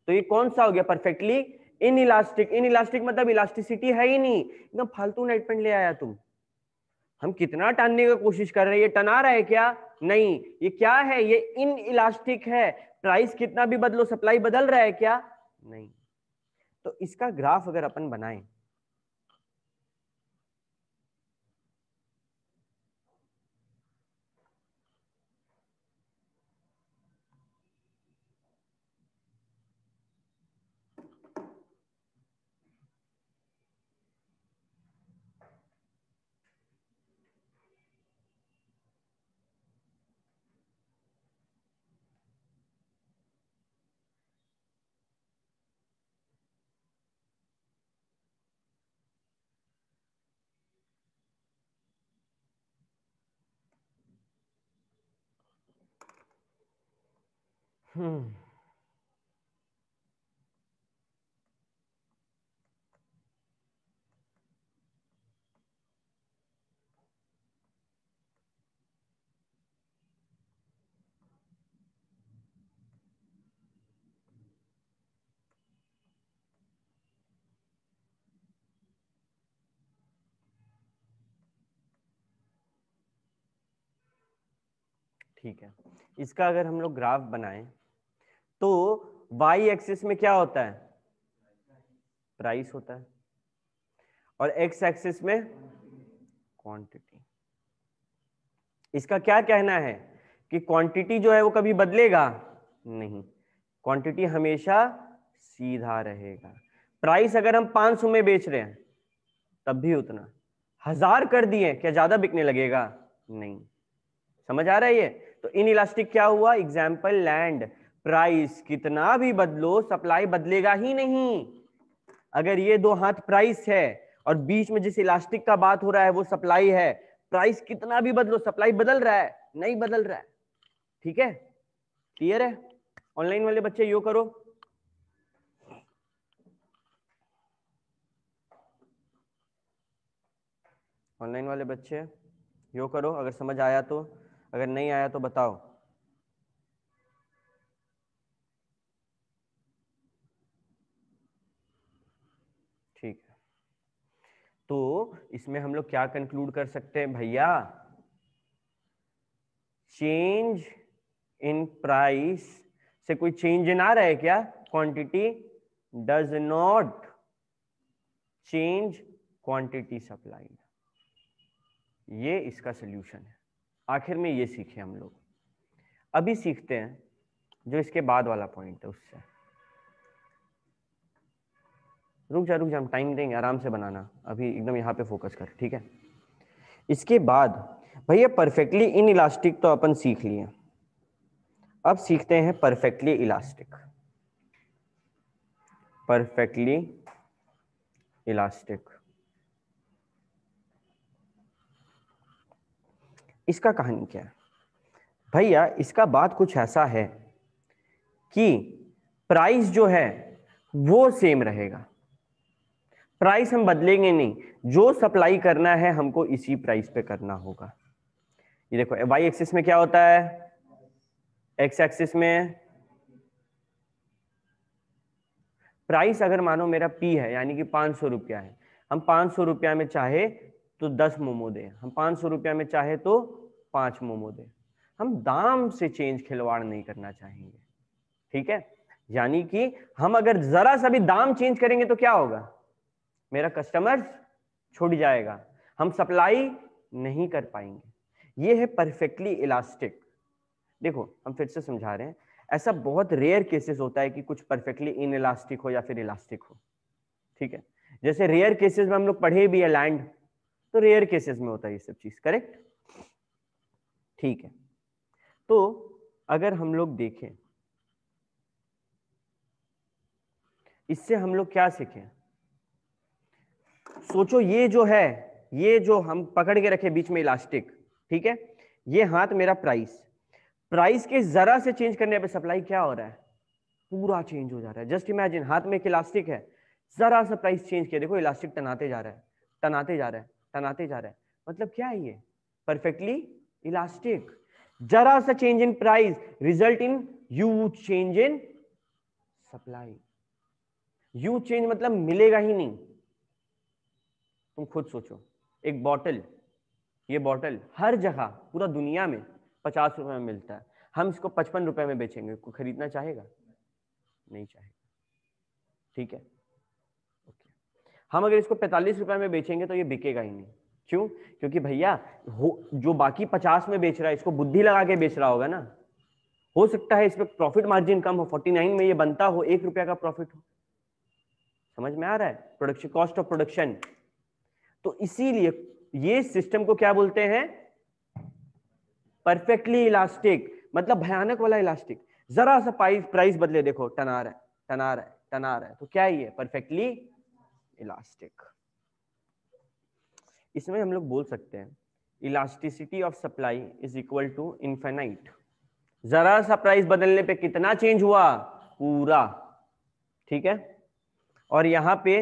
तो ये कौन सा हो गया? Perfectly in elastic. In elastic मतलब इलास्टिसिटी है ही नहीं, एकदम फालतू नाइट पैंट ले आया तुम। हम कितना टानने की कोशिश कर रहे हैं, ये टना रहा है क्या? नहीं, ये क्या है? ये इन इलास्टिक है। प्राइस कितना भी बदलो, सप्लाई बदल रहा है क्या? नहीं। तो इसका ग्राफ अगर अपन बनाएं, ठीक है, इसका अगर हम लोग ग्राफ बनाएं तो वाई एक्सिस में क्या होता है? प्राइस होता है, और एक्स एक्सिस में क्वांटिटी। इसका क्या कहना है कि क्वांटिटी जो है वो कभी बदलेगा नहीं, क्वांटिटी हमेशा सीधा रहेगा। प्राइस अगर हम 500 में बेच रहे हैं तब भी उतना, 1000 कर दिए क्या ज्यादा बिकने लगेगा? नहीं। समझ आ रहा है ये? तो इन इलास्टिक क्या हुआ? Example land. प्राइस कितना भी बदलो, सप्लाई बदलेगा ही नहीं। अगर ये दो हाथ प्राइस है और बीच में जिस इलास्टिक का बात हो रहा है वो सप्लाई है, प्राइस कितना भी बदलो, सप्लाई बदल रहा है? नहीं बदल रहा है। ठीक है, क्लियर है? ऑनलाइन वाले बच्चे यो करो। ऑनलाइन वाले बच्चे यो करो, अगर समझ आया तो, अगर नहीं आया तो बताओ। ठीक है, तो इसमें हम लोग क्या कंक्लूड कर सकते हैं भैया? चेंज इन प्राइस से कोई चेंज इन आ रहा है क्या? Quantity does not change quantity supplied. ये इसका सल्यूशन है। आखिर में ये सीखे हम लोग। अभी सीखते हैं जो इसके बाद वाला पॉइंट है उससे। रुक जा, हम टाइम देंगे, आराम से बनाना, अभी एकदम यहाँ पे फोकस कर। ठीक है, इसके बाद भैया परफेक्टली इन इलास्टिक तो अपन सीख लिए, अब सीखते हैं परफेक्टली इलास्टिक। परफेक्टली इलास्टिक, इसका कहानी क्या है भैया? इसका बात कुछ ऐसा है कि प्राइस जो है वो सेम रहेगा, प्राइस हम बदलेंगे नहीं। जो सप्लाई करना है हमको इसी प्राइस पे करना होगा। ये देखो वाई एक्सिस में क्या होता है? एक्स एक्सिस में प्राइस अगर मानो मेरा पी है यानी कि 500 रुपया है, हम 500 रुपया में चाहे तो 10 मोमो दे, हम 500 रुपया में चाहे तो 5 मोमो दे, हम दाम से चेंज खिलवाड़ नहीं करना चाहेंगे। ठीक है, यानी कि हम अगर जरा सा भी दाम चेंज करेंगे तो क्या होगा, मेरा कस्टमर छूट जाएगा, हम सप्लाई नहीं कर पाएंगे। ये है परफेक्टली इलास्टिक। देखो हम फिर से समझा रहे हैं, ऐसा बहुत रेयर केसेस होता है कि कुछ परफेक्टली इन इलास्टिक हो या फिर इलास्टिक हो। ठीक है, जैसे रेयर केसेस में हम लोग पढ़े भी है लैंड, तो रेयर केसेस में होता है ये सब चीज, करेक्ट। ठीक है, तो अगर हम लोग देखें इससे हम लोग क्या सीखें, सोचो ये जो है, ये जो हम पकड़ के रखे बीच में इलास्टिक, ठीक है, ये हाथ मेरा प्राइस, प्राइस के जरा से चेंज करने पे सप्लाई क्या हो रहा है, पूरा चेंज हो जा रहा है। जस्ट इमेजिन हाथ में एक इलास्टिक है, जरा सा प्राइस चेंज किया, देखो इलास्टिक टनाते जा रहा है, टनाते जा रहा है, टनाते जा रहा है, मतलब क्या है ये, परफेक्टली इलास्टिक। जरा सा change in price result in huge change in supply. Huge change मतलब मिलेगा ही नहीं। तुम खुद सोचो, एक बॉटल, ये बॉटल हर जगह पूरा दुनिया में 50 रुपए में मिलता है, हम इसको 55 रुपए में बेचेंगे, कोई खरीदना चाहेगा, नहीं चाहेगा। ठीक है, ओके, हम अगर इसको 45 रुपए में बेचेंगे तो ये बिकेगा ही नहीं। क्यों, क्योंकि भैया जो बाकी 50 में बेच रहा है इसको बुद्धि लगा के बेच रहा होगा ना, हो सकता है इसमें प्रॉफिट मार्जिन कम हो, 49 में ये बनता हो 1 रुपया का प्रॉफिट हो। समझ में आ रहा है, प्रोडक्शन कॉस्ट ऑफ प्रोडक्शन। तो इसीलिए ये सिस्टम को क्या बोलते हैं, परफेक्टली इलास्टिक, मतलब भयानक वाला इलास्टिक। जरा सा प्राइस बदले, देखो टना रहा है, टना रहा है, टना रहा है, तो क्या है ये, परफेक्टली इलास्टिक। इसमें हम लोग बोल सकते हैं elasticity of supply is equal to infinite. जरा सा प्राइस बदलने पे कितना चेंज हुआ, पूरा। ठीक है, और यहां पे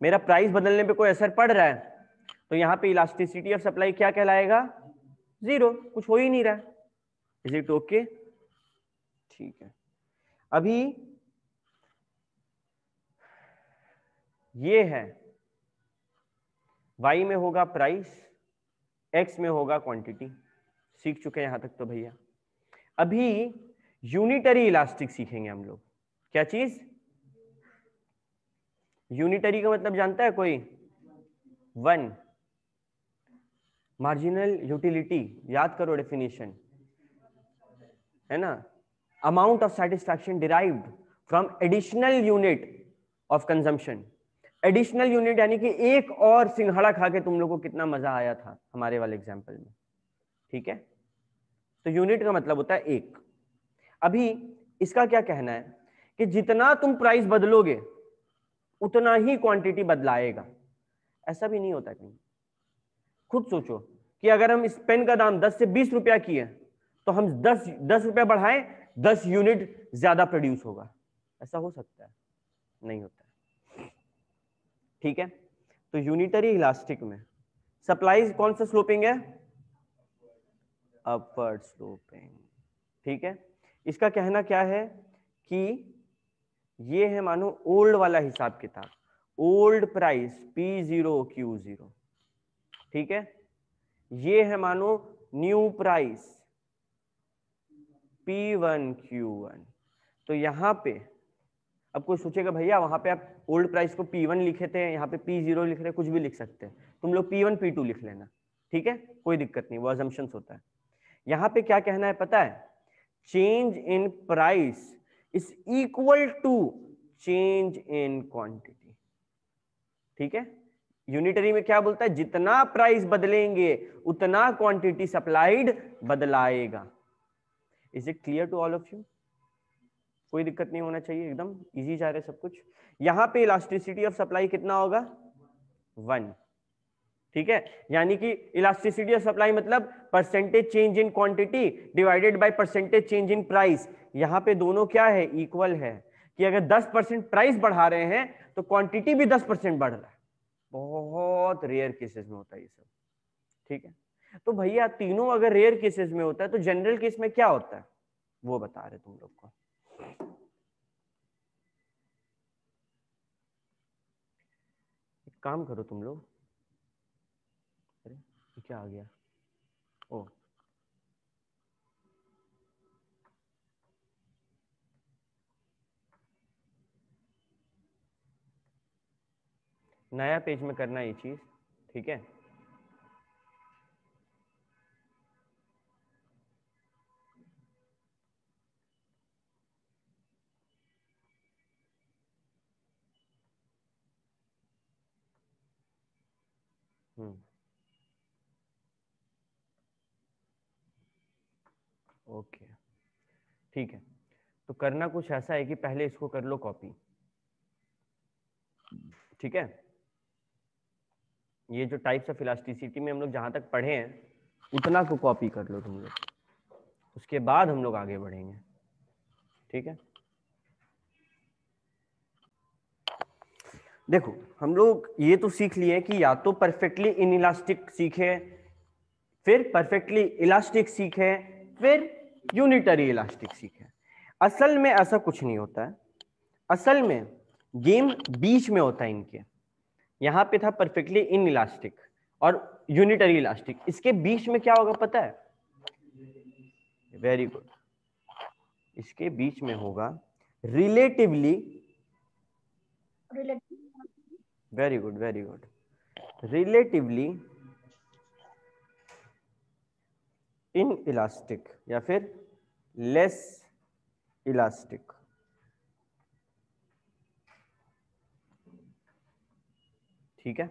मेरा प्राइस बदलने पे कोई असर पड़ रहा है तो यहां पे इलास्टिसिटी ऑफ सप्लाई क्या कहलाएगा, जीरो, कुछ हो ही नहीं रहा है। इज इट ओके, ठीक है। अभी ये है, y में होगा प्राइस, x में होगा क्वांटिटी, सीख चुके हैं यहां तक तो भैया। अभी यूनिटरी इलास्टिक सीखेंगे हम लोग। क्या चीज, यूनिटरी का मतलब जानता है कोई, वन। मार्जिनल यूटिलिटी याद करो डेफिनेशन, है ना, amount of satisfaction derived from additional unit of consumption. Additional unit यानी कि एक और सिंघाड़ा खा के तुम लोगों को कितना मजा आया था हमारे वाले एग्जाम्पल में। ठीक है, तो यूनिट का मतलब होता है एक। अभी इसका क्या कहना है कि जितना तुम प्राइस बदलोगे उतना ही क्वांटिटी बदलाएगा। ऐसा भी नहीं होता कहीं। खुद सोचो कि अगर हम इस पेन का दाम 10 से 20 रुपया किए तो हम 10 रुपया बढ़ाएं, 10 यूनिट ज्यादा प्रोड्यूस होगा। ऐसा हो सकता है, नहीं होता है। ठीक है, तो यूनिटरी इलास्टिक में सप्लाई कौन सा स्लोपिंग है, अपवर्ड स्लोपिंग। ठीक है, इसका कहना क्या है कि ये है मानो ओल्ड वाला हिसाब किताब, ओल्ड प्राइस P0 Q0। ठीक है, ये है मानो न्यू प्राइस P1 Q1। तो यहां पे अब कोई सोचेगा भैया वहां पे आप ओल्ड प्राइस को P1 लिखे थे, यहाँ पे P0 लिख रहे, कुछ भी लिख सकते हैं, तुम लोग P1 P2 लिख लेना। ठीक है, कोई दिक्कत नहीं, वो अजम्पशंस होता है। यहां पे क्या कहना है पता है, change in price is equal to change in quantity. ठीक है, यूनिटरी में क्या बोलता है, जितना प्राइस बदलेंगे उतना क्वांटिटी सप्लाइड बदलाएगा। Is it clear to all of you, कोई दिक्कत नहीं होना चाहिए, एकदम इजी जा रहा है सब कुछ। यहां पे इलास्टिसिटी ऑफ सप्लाई कितना होगा, 1। ठीक है, यानी कि इलास्टिसिटी ऑफ सप्लाई मतलब percentage change in quantity divided by percentage change in price. यहां पे दोनों क्या है, इक्वल है, कि अगर 10% प्राइस बढ़ा रहे हैं तो क्वांटिटी भी 10% बढ़ रहा है। बहुत रेयर केसेस में होता है ये सब। ठीक है, तो भैया तीनों अगर रेयर केसेस में होता है तो जनरल केस में क्या होता है वो बता रहे तुम लोग को। एक काम करो तुम लोग, अरे ये क्या आ गया, ओ नया पेज में करना ये चीज, ठीक है। ओके ठीक है, तो करना कुछ ऐसा है कि पहले इसको कर लो कॉपी, ठीक है। ये जो टाइप्स ऑफ इलास्टिसिटी में हम लोग जहां तक पढ़े हैं उतना को कॉपी कर लो तुम लोग, उसके बाद हम लोग आगे बढ़ेंगे, ठीक है। देखो हम लोग ये तो सीख लिए कि या तो परफेक्टली इनइलास्टिक सीखे, फिर परफेक्टली इलास्टिक सीखे, फिर यूनिटरी इलास्टिक सीखे। असल में ऐसा कुछ नहीं होता है, असल में गेम बीच में होता है इनके। यहां पे था परफेक्टली इनइलास्टिक और यूनिटरी इलास्टिक, इसके बीच में क्या होगा पता है? वेरी गुड, इसके बीच में होगा relatively, very good very good, relatively in elastic या फिर लेस इलास्टिक। ठीक है,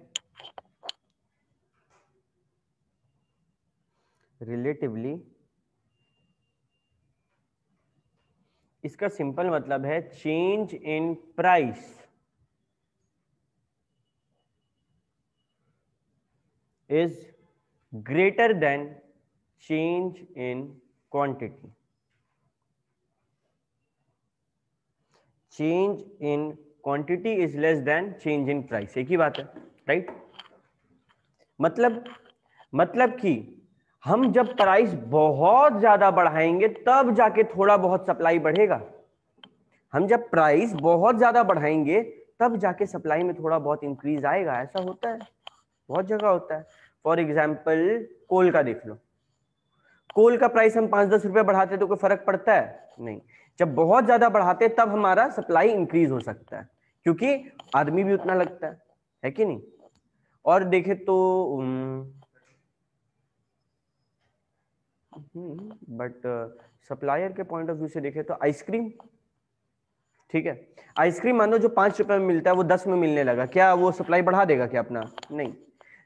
रिलेटिवली, इसका सिंपल मतलब है change in price is greater than change in quantity. Change in quantity is less than change in price, एक ही बात है, राइट। मतलब कि हम जब प्राइस बहुत ज्यादा बढ़ाएंगे तब जाके थोड़ा बहुत सप्लाई बढ़ेगा। हम जब प्राइस बहुत ज्यादा बढ़ाएंगे तब जाके सप्लाई में थोड़ा बहुत इंक्रीज आएगा, ऐसा होता है, बहुत जगह होता है। फॉर एग्जाम्पल कोल का देख लो, कोल का प्राइस हम 5-10 रुपए बढ़ाते तो कोई फर्क पड़ता है? नहीं। जब बहुत ज्यादा बढ़ाते तब हमारा सप्लाई इंक्रीज हो सकता है, क्योंकि आदमी भी उतना लगता है कि नहीं। और देखे तो बट सप्लायर के पॉइंट ऑफ व्यू से देखे तो आइसक्रीम, ठीक है, आइसक्रीम मानो जो 5 रुपए में मिलता है वो 10 में मिलने लगा, क्या वो सप्लाई बढ़ा देगा क्या अपना? नहीं।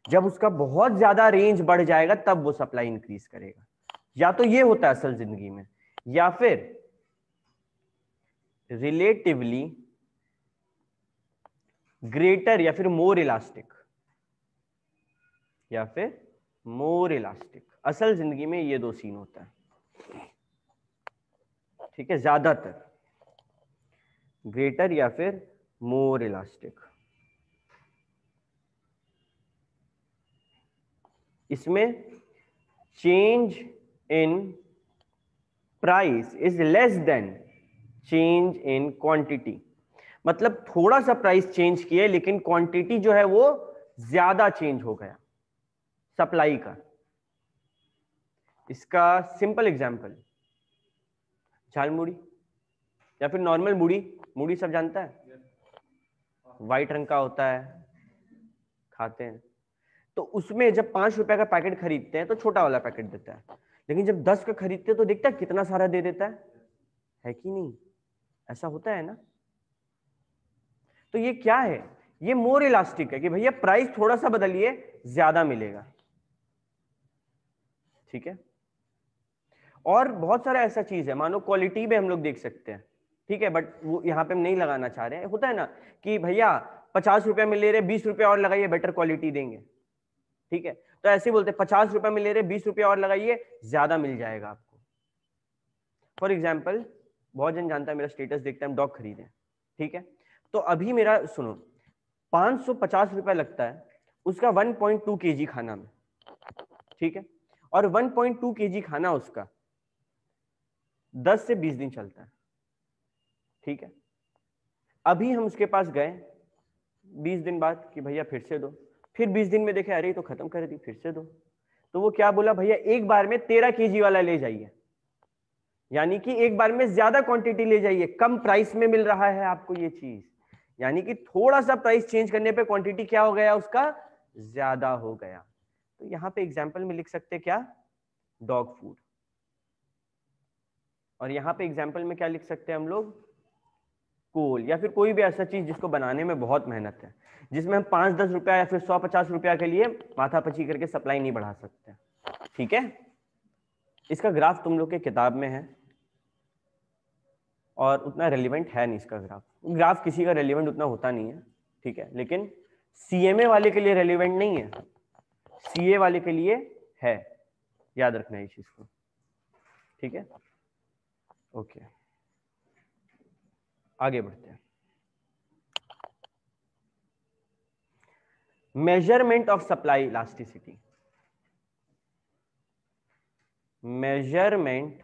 जब उसका बहुत ज्यादा रेंज बढ़ जाएगा तब वो सप्लाई इंक्रीज करेगा। या तो ये होता है असल जिंदगी में, या फिर रिलेटिवली ग्रेटर या फिर मोर इलास्टिक, या फिर मोर इलास्टिक। असल जिंदगी में ये दो सीन होता है, ठीक है, ज्यादातर ग्रेटर या फिर मोर इलास्टिक। इसमें change in price is less than change in quantity, मतलब थोड़ा सा प्राइस चेंज किए लेकिन क्वांटिटी जो है वो ज्यादा चेंज हो गया सप्लाई का। इसका सिंपल एग्जांपल झालमुड़ी या फिर नॉर्मल मुड़ी, मुड़ी सब जानता है, व्हाइट रंग का होता है, खाते हैं। तो उसमें जब 5 रुपए का पैकेट खरीदते हैं तो छोटा वाला पैकेट देता है, लेकिन जब 10 का खरीदते हैं तो देखता है कितना सारा दे देता है कि नहीं? ऐसा होता है ना। तो ये क्या है? ये मोर इलास्टिक है कि भैया प्राइस थोड़ा सा बदलिए ज्यादा मिलेगा, ठीक है। और बहुत सारा ऐसा चीज है, मानो क्वालिटी में हम लोग देख सकते हैं, ठीक है, बट वो यहाँ पे हम नहीं लगाना चाह रहे हैं। होता है ना कि भैया 50 रुपए में ले रहे, 20 रुपए और लगाइए, बेटर क्वालिटी देंगे, ठीक है। तो ऐसे बोलते हैं 50 रुपए में ले रहे, 20 रुपए और लगाइए, ज्यादा मिल जाएगा आपको। फॉर एग्जाम्पल, बहुत जन जानता है, मेरा स्टेटस देखते हैं, हम डॉग खरीदे, ठीक है। तो अभी मेरा सुनो 550 रुपए लगता है उसका 1.2 kg खाना में, ठीक है। और 1.2 kg खाना उसका 10 से 20 दिन चलता है। ठीक है, अभी हम उसके पास गए 20 दिन बाद कि भैया फिर से दो, फिर 20 दिन में देखे अरे तो खत्म कर दी, फिर से दो। तो वो क्या बोला, भैया एक बार में 13 kg वाला ले जाइए, यानी कि एक बार में ज्यादा क्वांटिटी ले जाइए, कम प्राइस में मिल रहा है आपको ये चीज, यानी कि थोड़ा सा प्राइस चेंज करने पे क्वांटिटी क्या हो गया उसका, ज्यादा हो गया। तो यहां पे एग्जांपल में लिख सकते क्या, डॉग फूड। और यहां पे एग्जांपल में क्या लिख सकते हैं हम लोग, कोल, या फिर कोई भी ऐसा चीज जिसको बनाने में बहुत मेहनत है, जिसमें हम 5-10 रुपया या फिर 100-50 रुपया के लिए माथापची करके सप्लाई नहीं बढ़ा सकते। ठीक है, इसका ग्राफ तुम लोग के किताब में है और उतना रेलिवेंट है नहीं इसका ग्राफ किसी का रेलिवेंट उतना होता नहीं है। ठीक है, लेकिन सीएमए वाले के लिए रेलिवेंट नहीं है, सीए वाले के लिए है, याद रखना इस चीज को। ठीक है, ओके, आगे बढ़ते हैं। Measurement of supply elasticity, measurement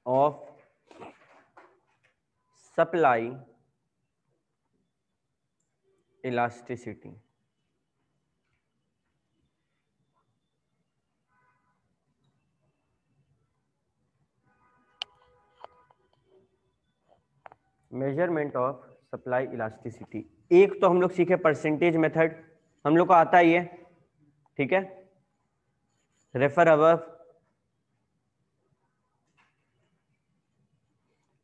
of supply elasticity. Measurement of supply elasticity, एक तो हम लोग सीखे परसेंटेज मेथड, हम लोग को आता ही है। ठीक है, रेफर अबव।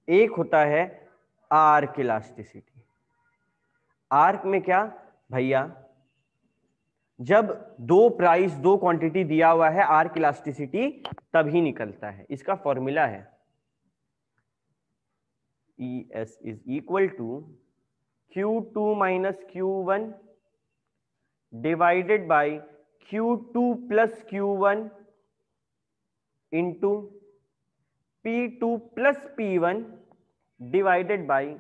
एक होता है आर्क इलास्टिसिटी। आर्क में क्या भैया, जब दो प्राइस दो क्वांटिटी दिया हुआ है आर्क इलास्टिसिटी तभी निकलता है। इसका फॉर्मूला है ES is equal to Q2 minus Q1 divided by Q2 plus Q1 into P2 plus P1 divided by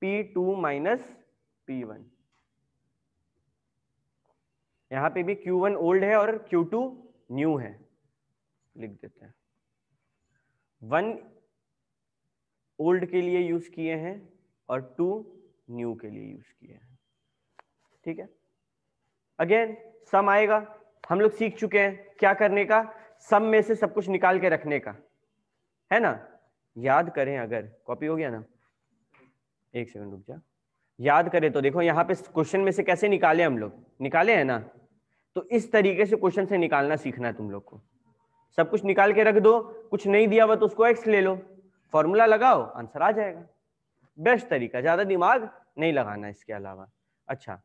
P2 minus P1। यहां पे भी Q1 ओल्ड है और Q2 न्यू है, लिख देते हैं। 1 ओल्ड के लिए यूज किए हैं और 2 न्यू के लिए यूज किए हैं। ठीक है, अगेन सम आएगा, हम लोग सीख चुके हैं क्या करने का, सम में से सब कुछ निकाल के रखने का, है ना। याद करें, अगर कॉपी हो गया ना, एक सेकंड रुक जा, याद करें तो देखो यहाँ पे क्वेश्चन में से कैसे निकाले हम लोग, निकाले हैं ना। तो इस तरीके से क्वेश्चन से निकालना सीखना है तुम लोग को। सब कुछ निकाल के रख दो, कुछ नहीं दिया हुआ तो उसको एक्स ले लो, फॉर्मूला लगाओ, आंसर आ जाएगा। बेस्ट तरीका, ज्यादा दिमाग नहीं लगाना इसके अलावा। अच्छा,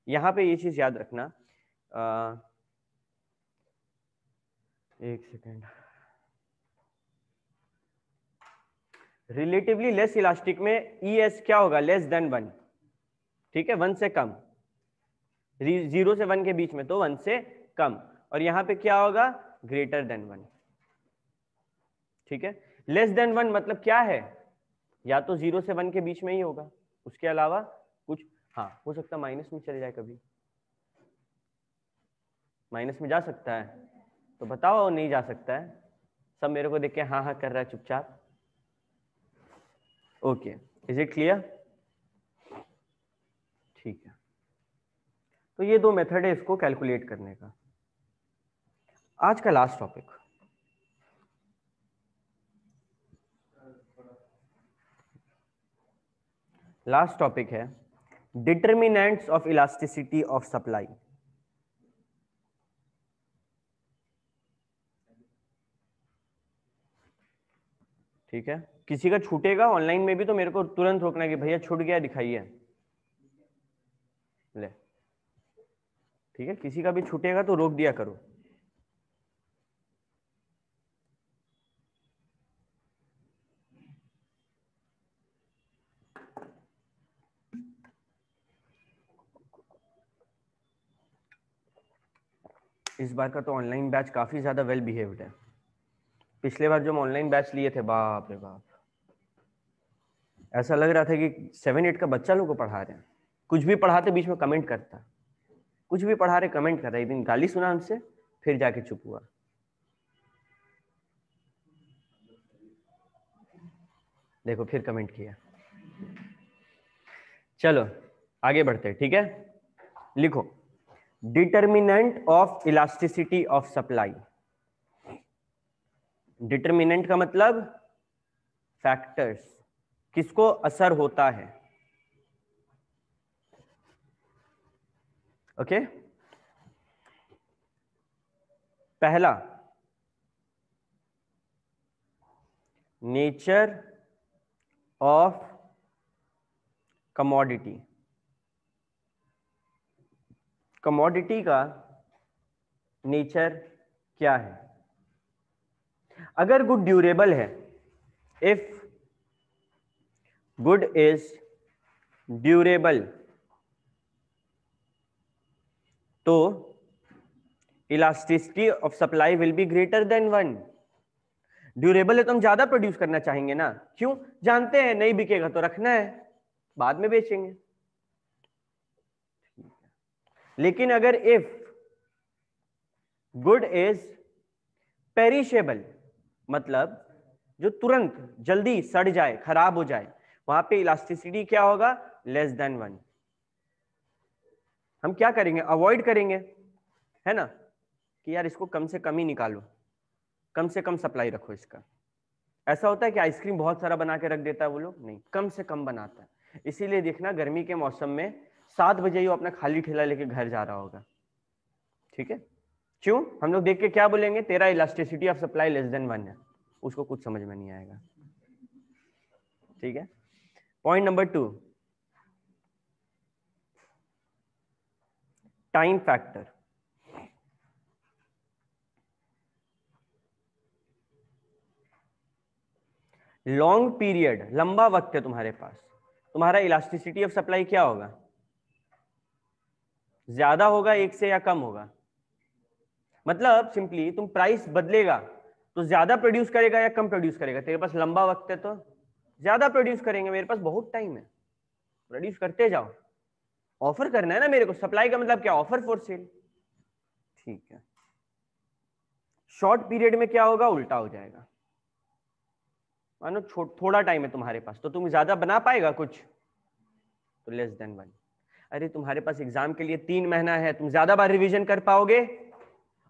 यहां पे ये चीज याद रखना, एक सेकेंड, रिलेटिवली लेस इलास्टिक में ES क्या होगा, लेस देन 1। ठीक है, 1 से कम, 0 से 1 के बीच में तो 1 से कम, और यहां पे क्या होगा, ग्रेटर देन 1। ठीक है, लेस देन 1 मतलब क्या है, या तो 0 से 1 के बीच में ही होगा, उसके अलावा कुछ, हाँ हो सकता माइनस में चले जाए, कभी माइनस में जा सकता है तो बताओ, नहीं जा सकता है, सब मेरे को देख के हाँ हाँ कर रहा है चुपचाप। Okay, is it clear. ठीक है, तो ये दो मेथड है इसको कैलकुलेट करने का। आज का लास्ट टॉपिक, है determinants of elasticity of supply. ठीक है, किसी का छूटेगा ऑनलाइन में भी तो मेरे को तुरंत रोकना कि भैया छूट गया, दिखाइए, ले। ठीक है, किसी का भी छूटेगा तो रोक दिया करो। इस बार का तो ऑनलाइन बैच काफी ज्यादा वेल बिहेव्ड है। पिछले बार जो हम ऑनलाइन बैच लिए थे, बाप रे बाप, ऐसा लग रहा था कि 7-8 का बच्चा लोग को पढ़ा रहे हैं। कुछ भी पढ़ाते बीच में कमेंट करता, कुछ भी पढ़ा रहे कमेंट कर रहे, एक दिन गाली सुना हमसे, फिर जाके चुप हुआ। देखो फिर कमेंट किया। चलो आगे बढ़ते हैं, ठीक है। लिखो determinant of elasticity of supply. Determinant का मतलब फैक्टर्स, किसको असर होता है। ओके पहला नेचर ऑफ कमोडिटी। कमोडिटी का नेचर क्या है। अगर गुड ड्यूरेबल है, इफ गुड इज ड्यूरेबल, तो elasticity of supply will be greater than 1। Durable है तो हम ज्यादा प्रोड्यूस करना चाहेंगे ना, क्यों, जानते हैं नहीं बिकेगा तो रखना है, बाद में बेचेंगे। लेकिन अगर इफ गुड इज पेरिशेबल, मतलब जो तुरंत जल्दी सड़ जाए, खराब हो जाए, वहां पे इलास्टिसिटी क्या होगा, लेस देन 1। हम क्या करेंगे, अवॉइड करेंगे, है ना, कि यार इसको कम से कम ही निकालो, कम से कम सप्लाई रखो इसका। ऐसा होता है कि आइसक्रीम बहुत सारा बना के रख देता है वो लोग, नहीं, कम से कम बनाता है। इसीलिए देखना गर्मी के मौसम में 7 बजे ही वो अपना खाली ठेला लेके घर जा रहा होगा, ठीक है। क्यों, हम लोग देख के क्या बोलेंगे, तेरा elasticity of supply less than 1 है, उसको कुछ समझ में नहीं आएगा, ठीक है। Point number 2, time factor. Long period, लंबा वक्त है तुम्हारे पास, तुम्हारा इलास्टिसिटी ऑफ सप्लाई क्या होगा, ज्यादा होगा एक से या कम होगा। मतलब सिंपली तुम प्राइस बदलेगा तो ज्यादा प्रोड्यूस करेगा या कम प्रोड्यूस करेगा, तेरे पास लंबा वक्त है तो ज्यादा प्रोड्यूस करेंगे, मेरे पास बहुत टाइम है, प्रोड्यूस करते जाओ, ऑफर करना है ना मेरे को, सप्लाई का मतलब क्या, ऑफर फॉर सेल, ठीक है। शॉर्ट पीरियड में क्या होगा, उल्टा हो जाएगा। मानो थोड़ा टाइम है तुम्हारे पास तो तुम ज्यादा बना पाएगा कुछ, तो लेस देन 1। अरे तुम्हारे पास एग्जाम के लिए 3 महीना है, तुम ज्यादा बार रिवीजन कर पाओगे,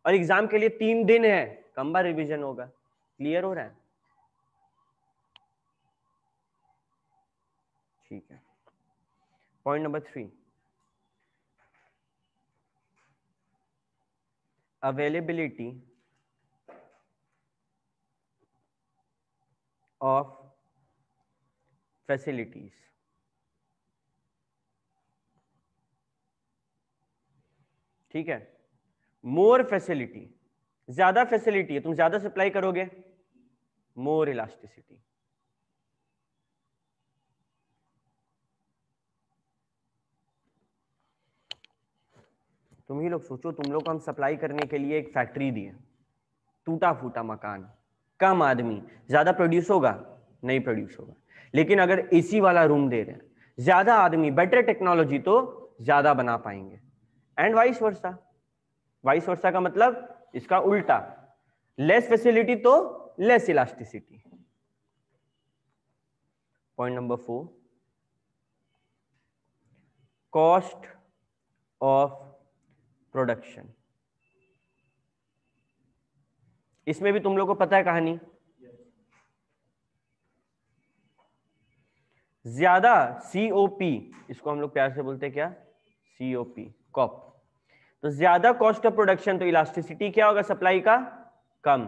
और एग्जाम के लिए 3 दिन है, कम बार रिवीजन होगा। क्लियर हो रहा है, ठीक है। Point number 3, availability of facilities. ठीक है, मोर फैसिलिटी, ज्यादा फैसिलिटी है, तुम ज्यादा सप्लाई करोगे, मोर इलास्टिसिटी। तुम ही लोग सोचो, तुम लोग को हम सप्लाई करने के लिए एक फैक्ट्री दिए, टूटा फूटा मकान, कम आदमी, ज्यादा प्रोड्यूस होगा, नहीं प्रोड्यूस होगा। लेकिन अगर एसी वाला रूम दे रहे हैं, ज्यादा आदमी, बेटर टेक्नोलॉजी, तो ज्यादा बना पाएंगे। And vice versa, vice versa का मतलब इसका उल्टा, लेस फैसिलिटी तो less elasticity. Point number 4, cost of production. इसमें भी तुम लोग को पता है कहानी, ज्यादा सीओपी, इसको हम लोग प्यार से बोलते हैं क्या, सीओपी, कॉप, तो ज्यादा कॉस्ट ऑफ प्रोडक्शन, तो इलास्टिसिटी क्या होगा सप्लाई का, कम।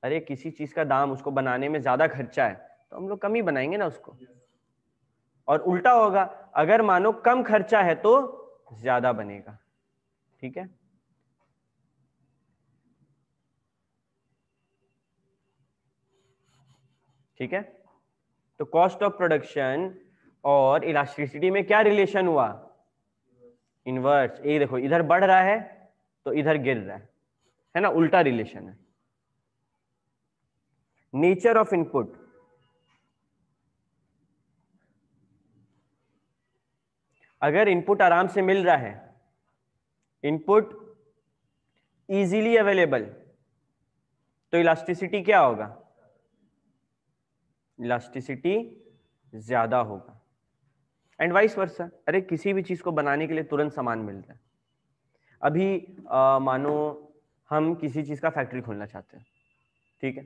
अरे किसी चीज का दाम, उसको बनाने में ज्यादा खर्चा है तो हम लोग कम ही बनाएंगे ना उसको। और उल्टा होगा, अगर मानो कम खर्चा है तो ज्यादा बनेगा, ठीक है। ठीक है, तो कॉस्ट ऑफ प्रोडक्शन और इलास्टिसिटी में क्या रिलेशन हुआ, इनवर्स। ये देखो, इधर बढ़ रहा है तो इधर गिर रहा है ना, उल्टा रिलेशन है। नेचर ऑफ इनपुट, अगर इनपुट आराम से मिल रहा है इनपुट इजीली अवेलेबल, तो इलास्टिसिटी क्या होगा? इलास्टिसिटी ज्यादा होगा। एंड वाइस वर्सा, अरे किसी भी चीज को बनाने के लिए तुरंत सामान मिल रहा है। अभी मानो हम किसी चीज का फैक्ट्री खोलना चाहते हैं, ठीक है,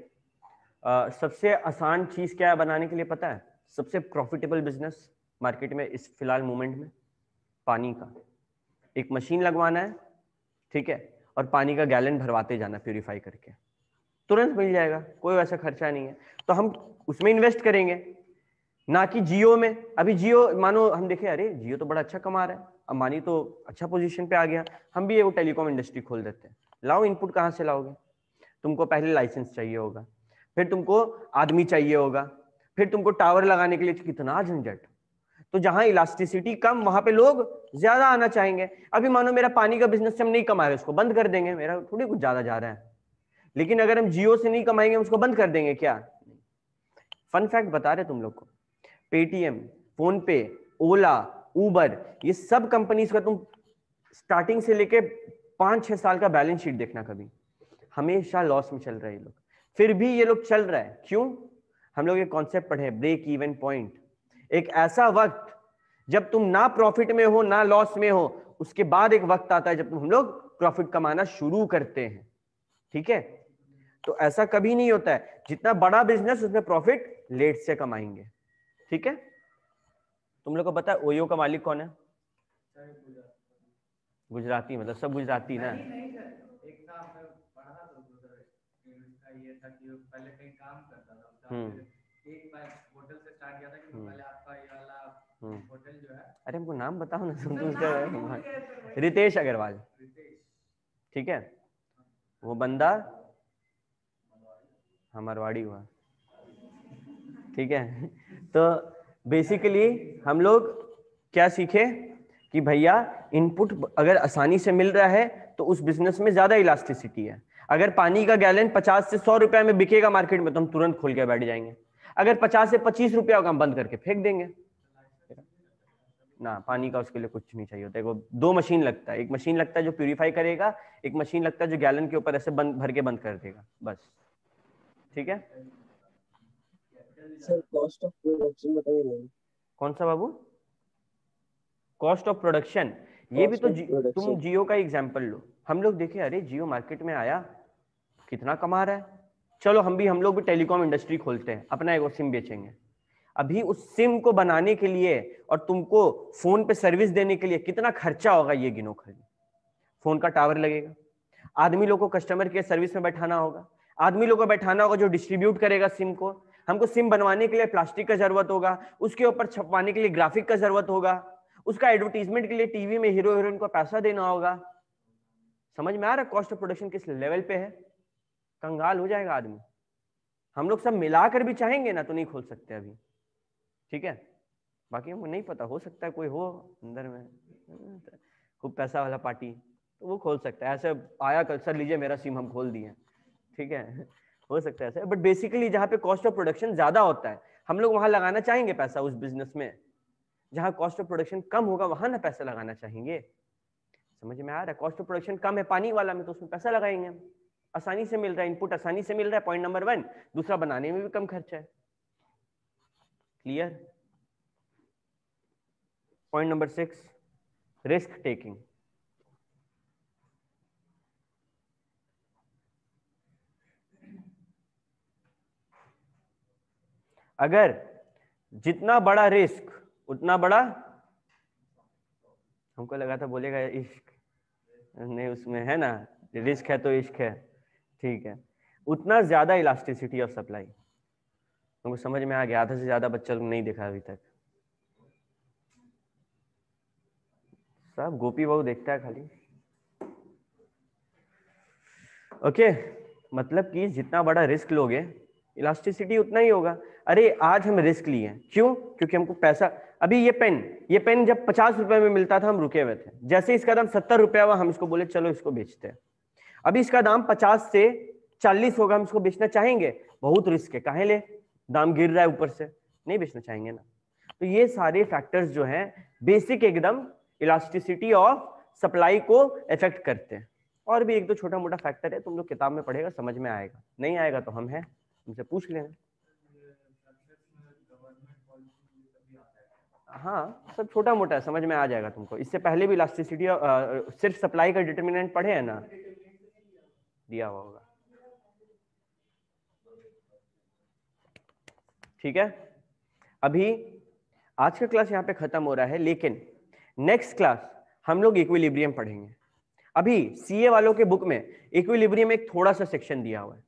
सबसे आसान चीज क्या है बनाने के लिए पता है? सबसे प्रॉफिटेबल बिजनेस मार्केट में इस फिलहाल मोमेंट में पानी का। एक मशीन लगवाना है, ठीक है, और पानी का गैलन भरवाते जाना प्यूरिफाई करके, तुरंत मिल जाएगा, कोई वैसा खर्चा नहीं है। तो हम उसमें इन्वेस्ट करेंगे, ना कि जियो में। अभी जियो मानो हम देखें, अरे जियो तो बड़ा अच्छा कमा रहा है, अंबानी तो अच्छा पोजीशन पे आ गया, हम भी वो टेलीकॉम इंडस्ट्री खोल देते हैं। लाओ, इनपुट कहाँ से लाओगे? तुमको पहले लाइसेंस चाहिए होगा, फिर तुमको आदमी चाहिए होगा, फिर तुमको टावर लगाने के लिए कितना झंझट। तो जहां इलास्टिसिटी कम, वहां पे लोग ज्यादा आना चाहेंगे। अभी मानो मेरा पानी का बिजनेस से हम नहीं कमा रहे, उसको बंद कर देंगे, मेरा थोड़ी कुछ ज्यादा जा रहा है। लेकिन अगर हम जियो से नहीं कमाएंगे, उसको बंद कर देंगे क्या? फन फैक्ट बता रहे तुम लोग को, पेटीएम, फोन पे, ओला, उबर, ये सब कंपनीज का तुम स्टार्टिंग से लेके 5-6 साल का बैलेंस शीट देखना, कभी हमेशा लॉस में चल रहे हैं ये लोग। फिर भी ये लोग चल रहा है, क्यों? हम लोग एक कॉन्सेप्ट पढ़े, ब्रेक इवन पॉइंट। एक ऐसा वक्त जब तुम ना प्रॉफिट में हो ना लॉस में हो, उसके बाद एक वक्त आता है जब तुम हम लोग प्रॉफिट कमाना शुरू करते हैं, ठीक है। तो ऐसा कभी नहीं होता है, जितना बड़ा बिजनेस उसमें प्रॉफिट लेट से कमाएंगे, ठीक है। तुम लोग को पता है ओयो का मालिक कौन है? गुजराती, मतलब सब गुजराती ना? पहले कहीं काम करता था, एक बार होटल से स्टार्ट किया था कि पहले आपका ये वाला होटल जो है, अरे हमको नाम बताओ ना तुम उसका। रितेश अग्रवाल, ठीक है, वो बंदा मारवाड़ी हुआ, ठीक है। तो बेसिकली हम लोग क्या सीखे कि भैया इनपुट अगर आसानी से मिल रहा है तो उस बिजनेस में ज्यादा इलास्टिसिटी है। अगर पानी का गैलन 50 से 100 रुपए में बिकेगा मार्केट में, तो हम तुरंत खोल के बैठ जाएंगे। अगर 50 से 25 रुपया होगा, हम बंद करके फेंक देंगे ना। पानी का उसके लिए कुछ नहीं चाहिए होता है, वो 2 मशीन लगता है, एक मशीन लगता है जो प्यूरिफाई करेगा, एक मशीन लगता है जो गैलन के ऊपर ऐसे बंद भर के बंद कर देगा, बस, ठीक है।
सर कॉस्ट ऑफ प्रोडक्शन बताइए।
कौन सा बाबू? कॉस्ट ऑफ प्रोडक्शन, ये भी तो तुम जियो का एग्जांपल लो। हम लोग देखे, अरे जियो मार्केट में आया, कितना कमा रहा है, चलो हम लोग भी टेलीकॉम इंडस्ट्री खोलते हैं, अपना एक सिम बेचेंगे। अभी उस सिम को बनाने के लिए और तुमको फोन पे सर्विस देने के लिए कितना खर्चा होगा, ये गिनो खाली। फोन का टावर लगेगा, आदमी लोग को कस्टमर केयर सर्विस में बैठाना होगा, आदमी लोग को बैठाना होगा जो डिस्ट्रीब्यूट करेगा सिम को, हमको सिम बनवाने के लिए प्लास्टिक का जरूरत होगा, उसके ऊपर छपवाने के लिए ग्राफिक का जरूरत होगा, उसका एडवर्टीजमेंट के लिए टीवी में हीरो हीरोइन को पैसा देना होगा। समझ में आ रहा है कॉस्ट ऑफ प्रोडक्शन किस लेवल पे है? कंगाल हो जाएगा आदमी। हम लोग सब मिलाकर भी चाहेंगे ना तो नहीं खोल सकते अभी, ठीक है। बाकी हमको नहीं पता, हो सकता है कोई हो अंदर में खूब पैसा वाला पार्टी, तो वो खोल सकता है। ऐसे आया कल, सर लीजिए मेरा सिम हम खोल दिए, ठीक है, हो सकता है ऐसे। बट बेसिकली जहाँ पे कॉस्ट ऑफ प्रोडक्शन ज्यादा होता है, हम लोग वहां लगाना चाहेंगे पैसा उस बिजनेस में। जहां कॉस्ट ऑफ प्रोडक्शन कम होगा वहां ना पैसा लगाना चाहेंगे। समझ में आ रहा है? कॉस्ट ऑफ प्रोडक्शन कम है पानी वाला में, तो उसमें पैसा लगाएंगे हम, आसानी से मिल रहा है, इनपुट आसानी से मिल रहा है, पॉइंट नंबर 1। दूसरा, बनाने में भी कम खर्चा है। Clear? Point number 6, risk taking. अगर जितना बड़ा रिस्क उतना बड़ा, हमको लगा था बोलेगा इश्क, नहीं उसमें है ना, रिस्क है तो इश्क है, ठीक है, उतना ज्यादा इलास्टिसिटी ऑफ सप्लाई। हमको समझ में आ गया, आधा से ज्यादा बच्चा लोग नहीं देखा अभी तक, सब गोपी बहू देखता है खाली। ओके, मतलब कि जितना बड़ा रिस्क लोगे इलास्टिसिटी उतना ही होगा। अरे आज हम रिस्क लिए, क्यों? क्योंकि हमको पैसा, अभी ये पेन जब 50 रुपए में मिलता था हम रुके हुए थे, जैसे इसका दाम 70 रुपया हुआ हम इसको बोले चलो इसको बेचते हैं। अभी इसका दाम 50 से 40 होगा, हम इसको बेचना चाहेंगे? बहुत रिस्क है, काहे ले, दाम गिर रहा है ऊपर से, नहीं बेचना चाहेंगे ना। तो ये सारे फैक्टर्स जो हैं बेसिक एकदम इलास्टिसिटी ऑफ सप्लाई को इफेक्ट करते हैं। और भी एक दो छोटा मोटा फैक्टर है, तुम लोग किताब में पढ़ेगा समझ में आएगा, नहीं आएगा तो हम हैं, तुमसे पूछ लेना। हाँ सब छोटा मोटा है, समझ में आ जाएगा तुमको। इससे पहले भी इलास्टिसिटी सिर्फ सप्लाई का डिटर्मिनेंट पढ़े हैं ना, दिया हुआ होगा। ठीक है, अभी आज का क्लास यहाँ पे खत्म हो रहा है, लेकिन नेक्स्ट क्लास हम लोग इक्विलिब्रियम पढ़ेंगे। अभी सीए वालों के बुक में इक्विलिब्रियम एक थोड़ा सा सेक्शन दिया हुआ है,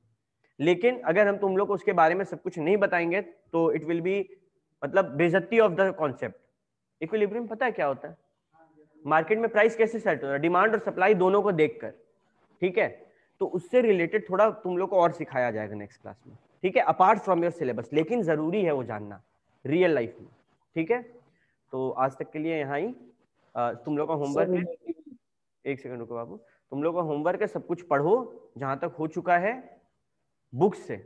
लेकिन अगर हम तुम लोग को उसके बारे में सब कुछ नहीं बताएंगे तो इट विल बी मतलब बेइज्जती ऑफ द कॉन्सेप्ट। इक्विलिब्रियम पता है क्या होता है? मार्केट में प्राइस कैसे सेट होता है, डिमांड और सप्लाई दोनों को देखकर, ठीक है? तो उससे रिलेटेड थोड़ा तुम लोग को और सिखाया जाएगा नेक्स्ट क्लास में, ठीक है, अपार्ट फ्रॉम योर सिलेबस, लेकिन जरूरी है वो जानना रियल लाइफ में, ठीक है? तो आज तक के लिए यहाँ ही तुम लोग का होमवर्क है, एक सेकंड रुको बाबू, तुम लोग का होमवर्क है, सब कुछ पढ़ो जहां तक हो चुका है बुक से,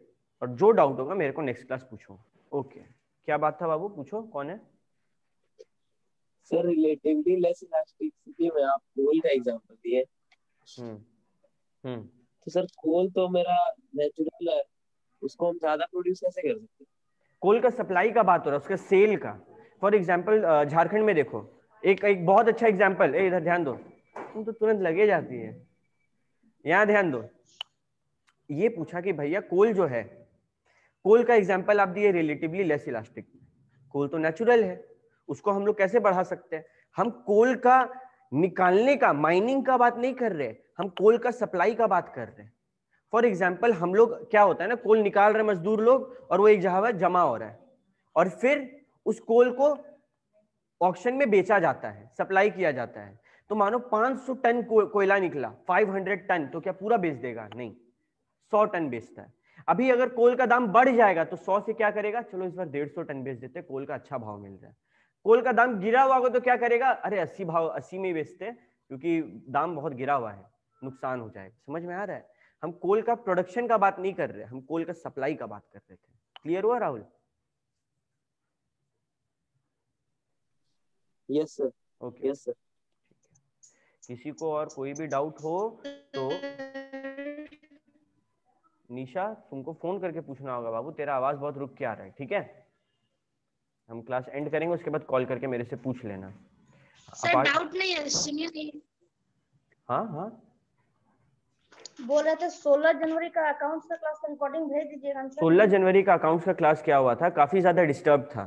और जो डाउट होगा मेरे को नेक्स्ट क्लास पूछो। ओके, क्या बात था बाबू, पूछो, कौन है?
सर रिलेटिवली लेस इलास्टिसिटी में आप कोल का एग्जांपल दिए। तो सर कोल तो मेरा नेचुरल है, उसको हम ज्यादा प्रोड्यूस कैसे कर सकते हैं?
कोल का सप्लाई का बात हो रहा है, उसका सेल का। फॉर एग्जांपल झारखंड में देखो, एक बहुत अच्छा एग्जांपल, इधर ध्यान दो, तुम तो तुरंत लगे जाती है, यहाँ ध्यान दो। ये पूछा कि भैया कोल जो है, कोल का एग्जांपल आप दिए रिलेटिवली लेस इलास्टिक। कोल तो नेचुरल है, उसको हम लोग कैसे बढ़ा सकते हैं? हम कोल का निकालने का, माइनिंग का बात नहीं कर रहे, हम कोल का सप्लाई का बात कर रहे हैं। फॉर एग्जाम्पल हम लोग क्या होता है ना, कोल निकाल रहे मजदूर लोग और वो एक जगह जमा हो रहा है, और फिर उस कोल को ऑक्शन में बेचा जाता है, सप्लाई किया जाता है। तो मानो 500 टन कोयला निकला, 500 टन, तो क्या पूरा बेच देगा? नहीं, 100 टन बेचता है। अभी अगर कोल का दाम बढ़ जाएगा तो 100 से क्या करेगा, चलो इस बार 150 टन बेच देते, कोल का अच्छा भाव मिल रहा है। कोल का दाम गिरा हुआ होगा तो क्या करेगा, अरे 80 में बेचते हैं क्योंकि दाम बहुत गिरा हुआ है, नुकसान हो जाएगा। समझ में आ रहा है? हम कोल का प्रोडक्शन का बात नहीं कर रहे, हम कोल का सप्लाई का बात कर रहे थे। क्लियर हुआ Rahul?
Yes sir.
Okay,
yes sir.
किसी को और कोई भी डाउट हो तो निशा तुमको फोन करके पूछना होगा बाबू, तेरा आवाज बहुत रुक के आ रहा है, ठीक है? हम क्लास एंड करेंगे, उसके बाद कॉल करके मेरे से पूछ लेना।
सर डाउट नहीं है, सुनिए।
हाँ हाँ,
बोल रहे थे 16 जनवरी का अकाउंट्स का क्लास का रिकॉर्डिंग भेज दीजिएगा।
16 जनवरी का अकाउंट्स का क्लास क्या हुआ था, काफी ज्यादा डिस्टर्ब था,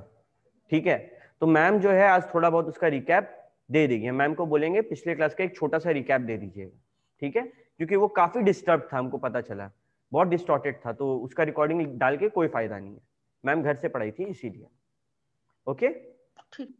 ठीक है? तो मैम जो है आज थोड़ा बहुत उसका रिकैप दे देगी, मैम को बोलेंगे पिछले क्लास का एक छोटा सा रिकैप दे दीजिएगा, ठीक है? क्योंकि वो काफी डिस्टर्ब था, हमको पता चला बहुत डिस्टॉर्टेड था, तो उसका रिकॉर्डिंग डाल के कोई फायदा नहीं है, मैम घर से पढ़ाई थी इसीलिए। ओके,
ठीक।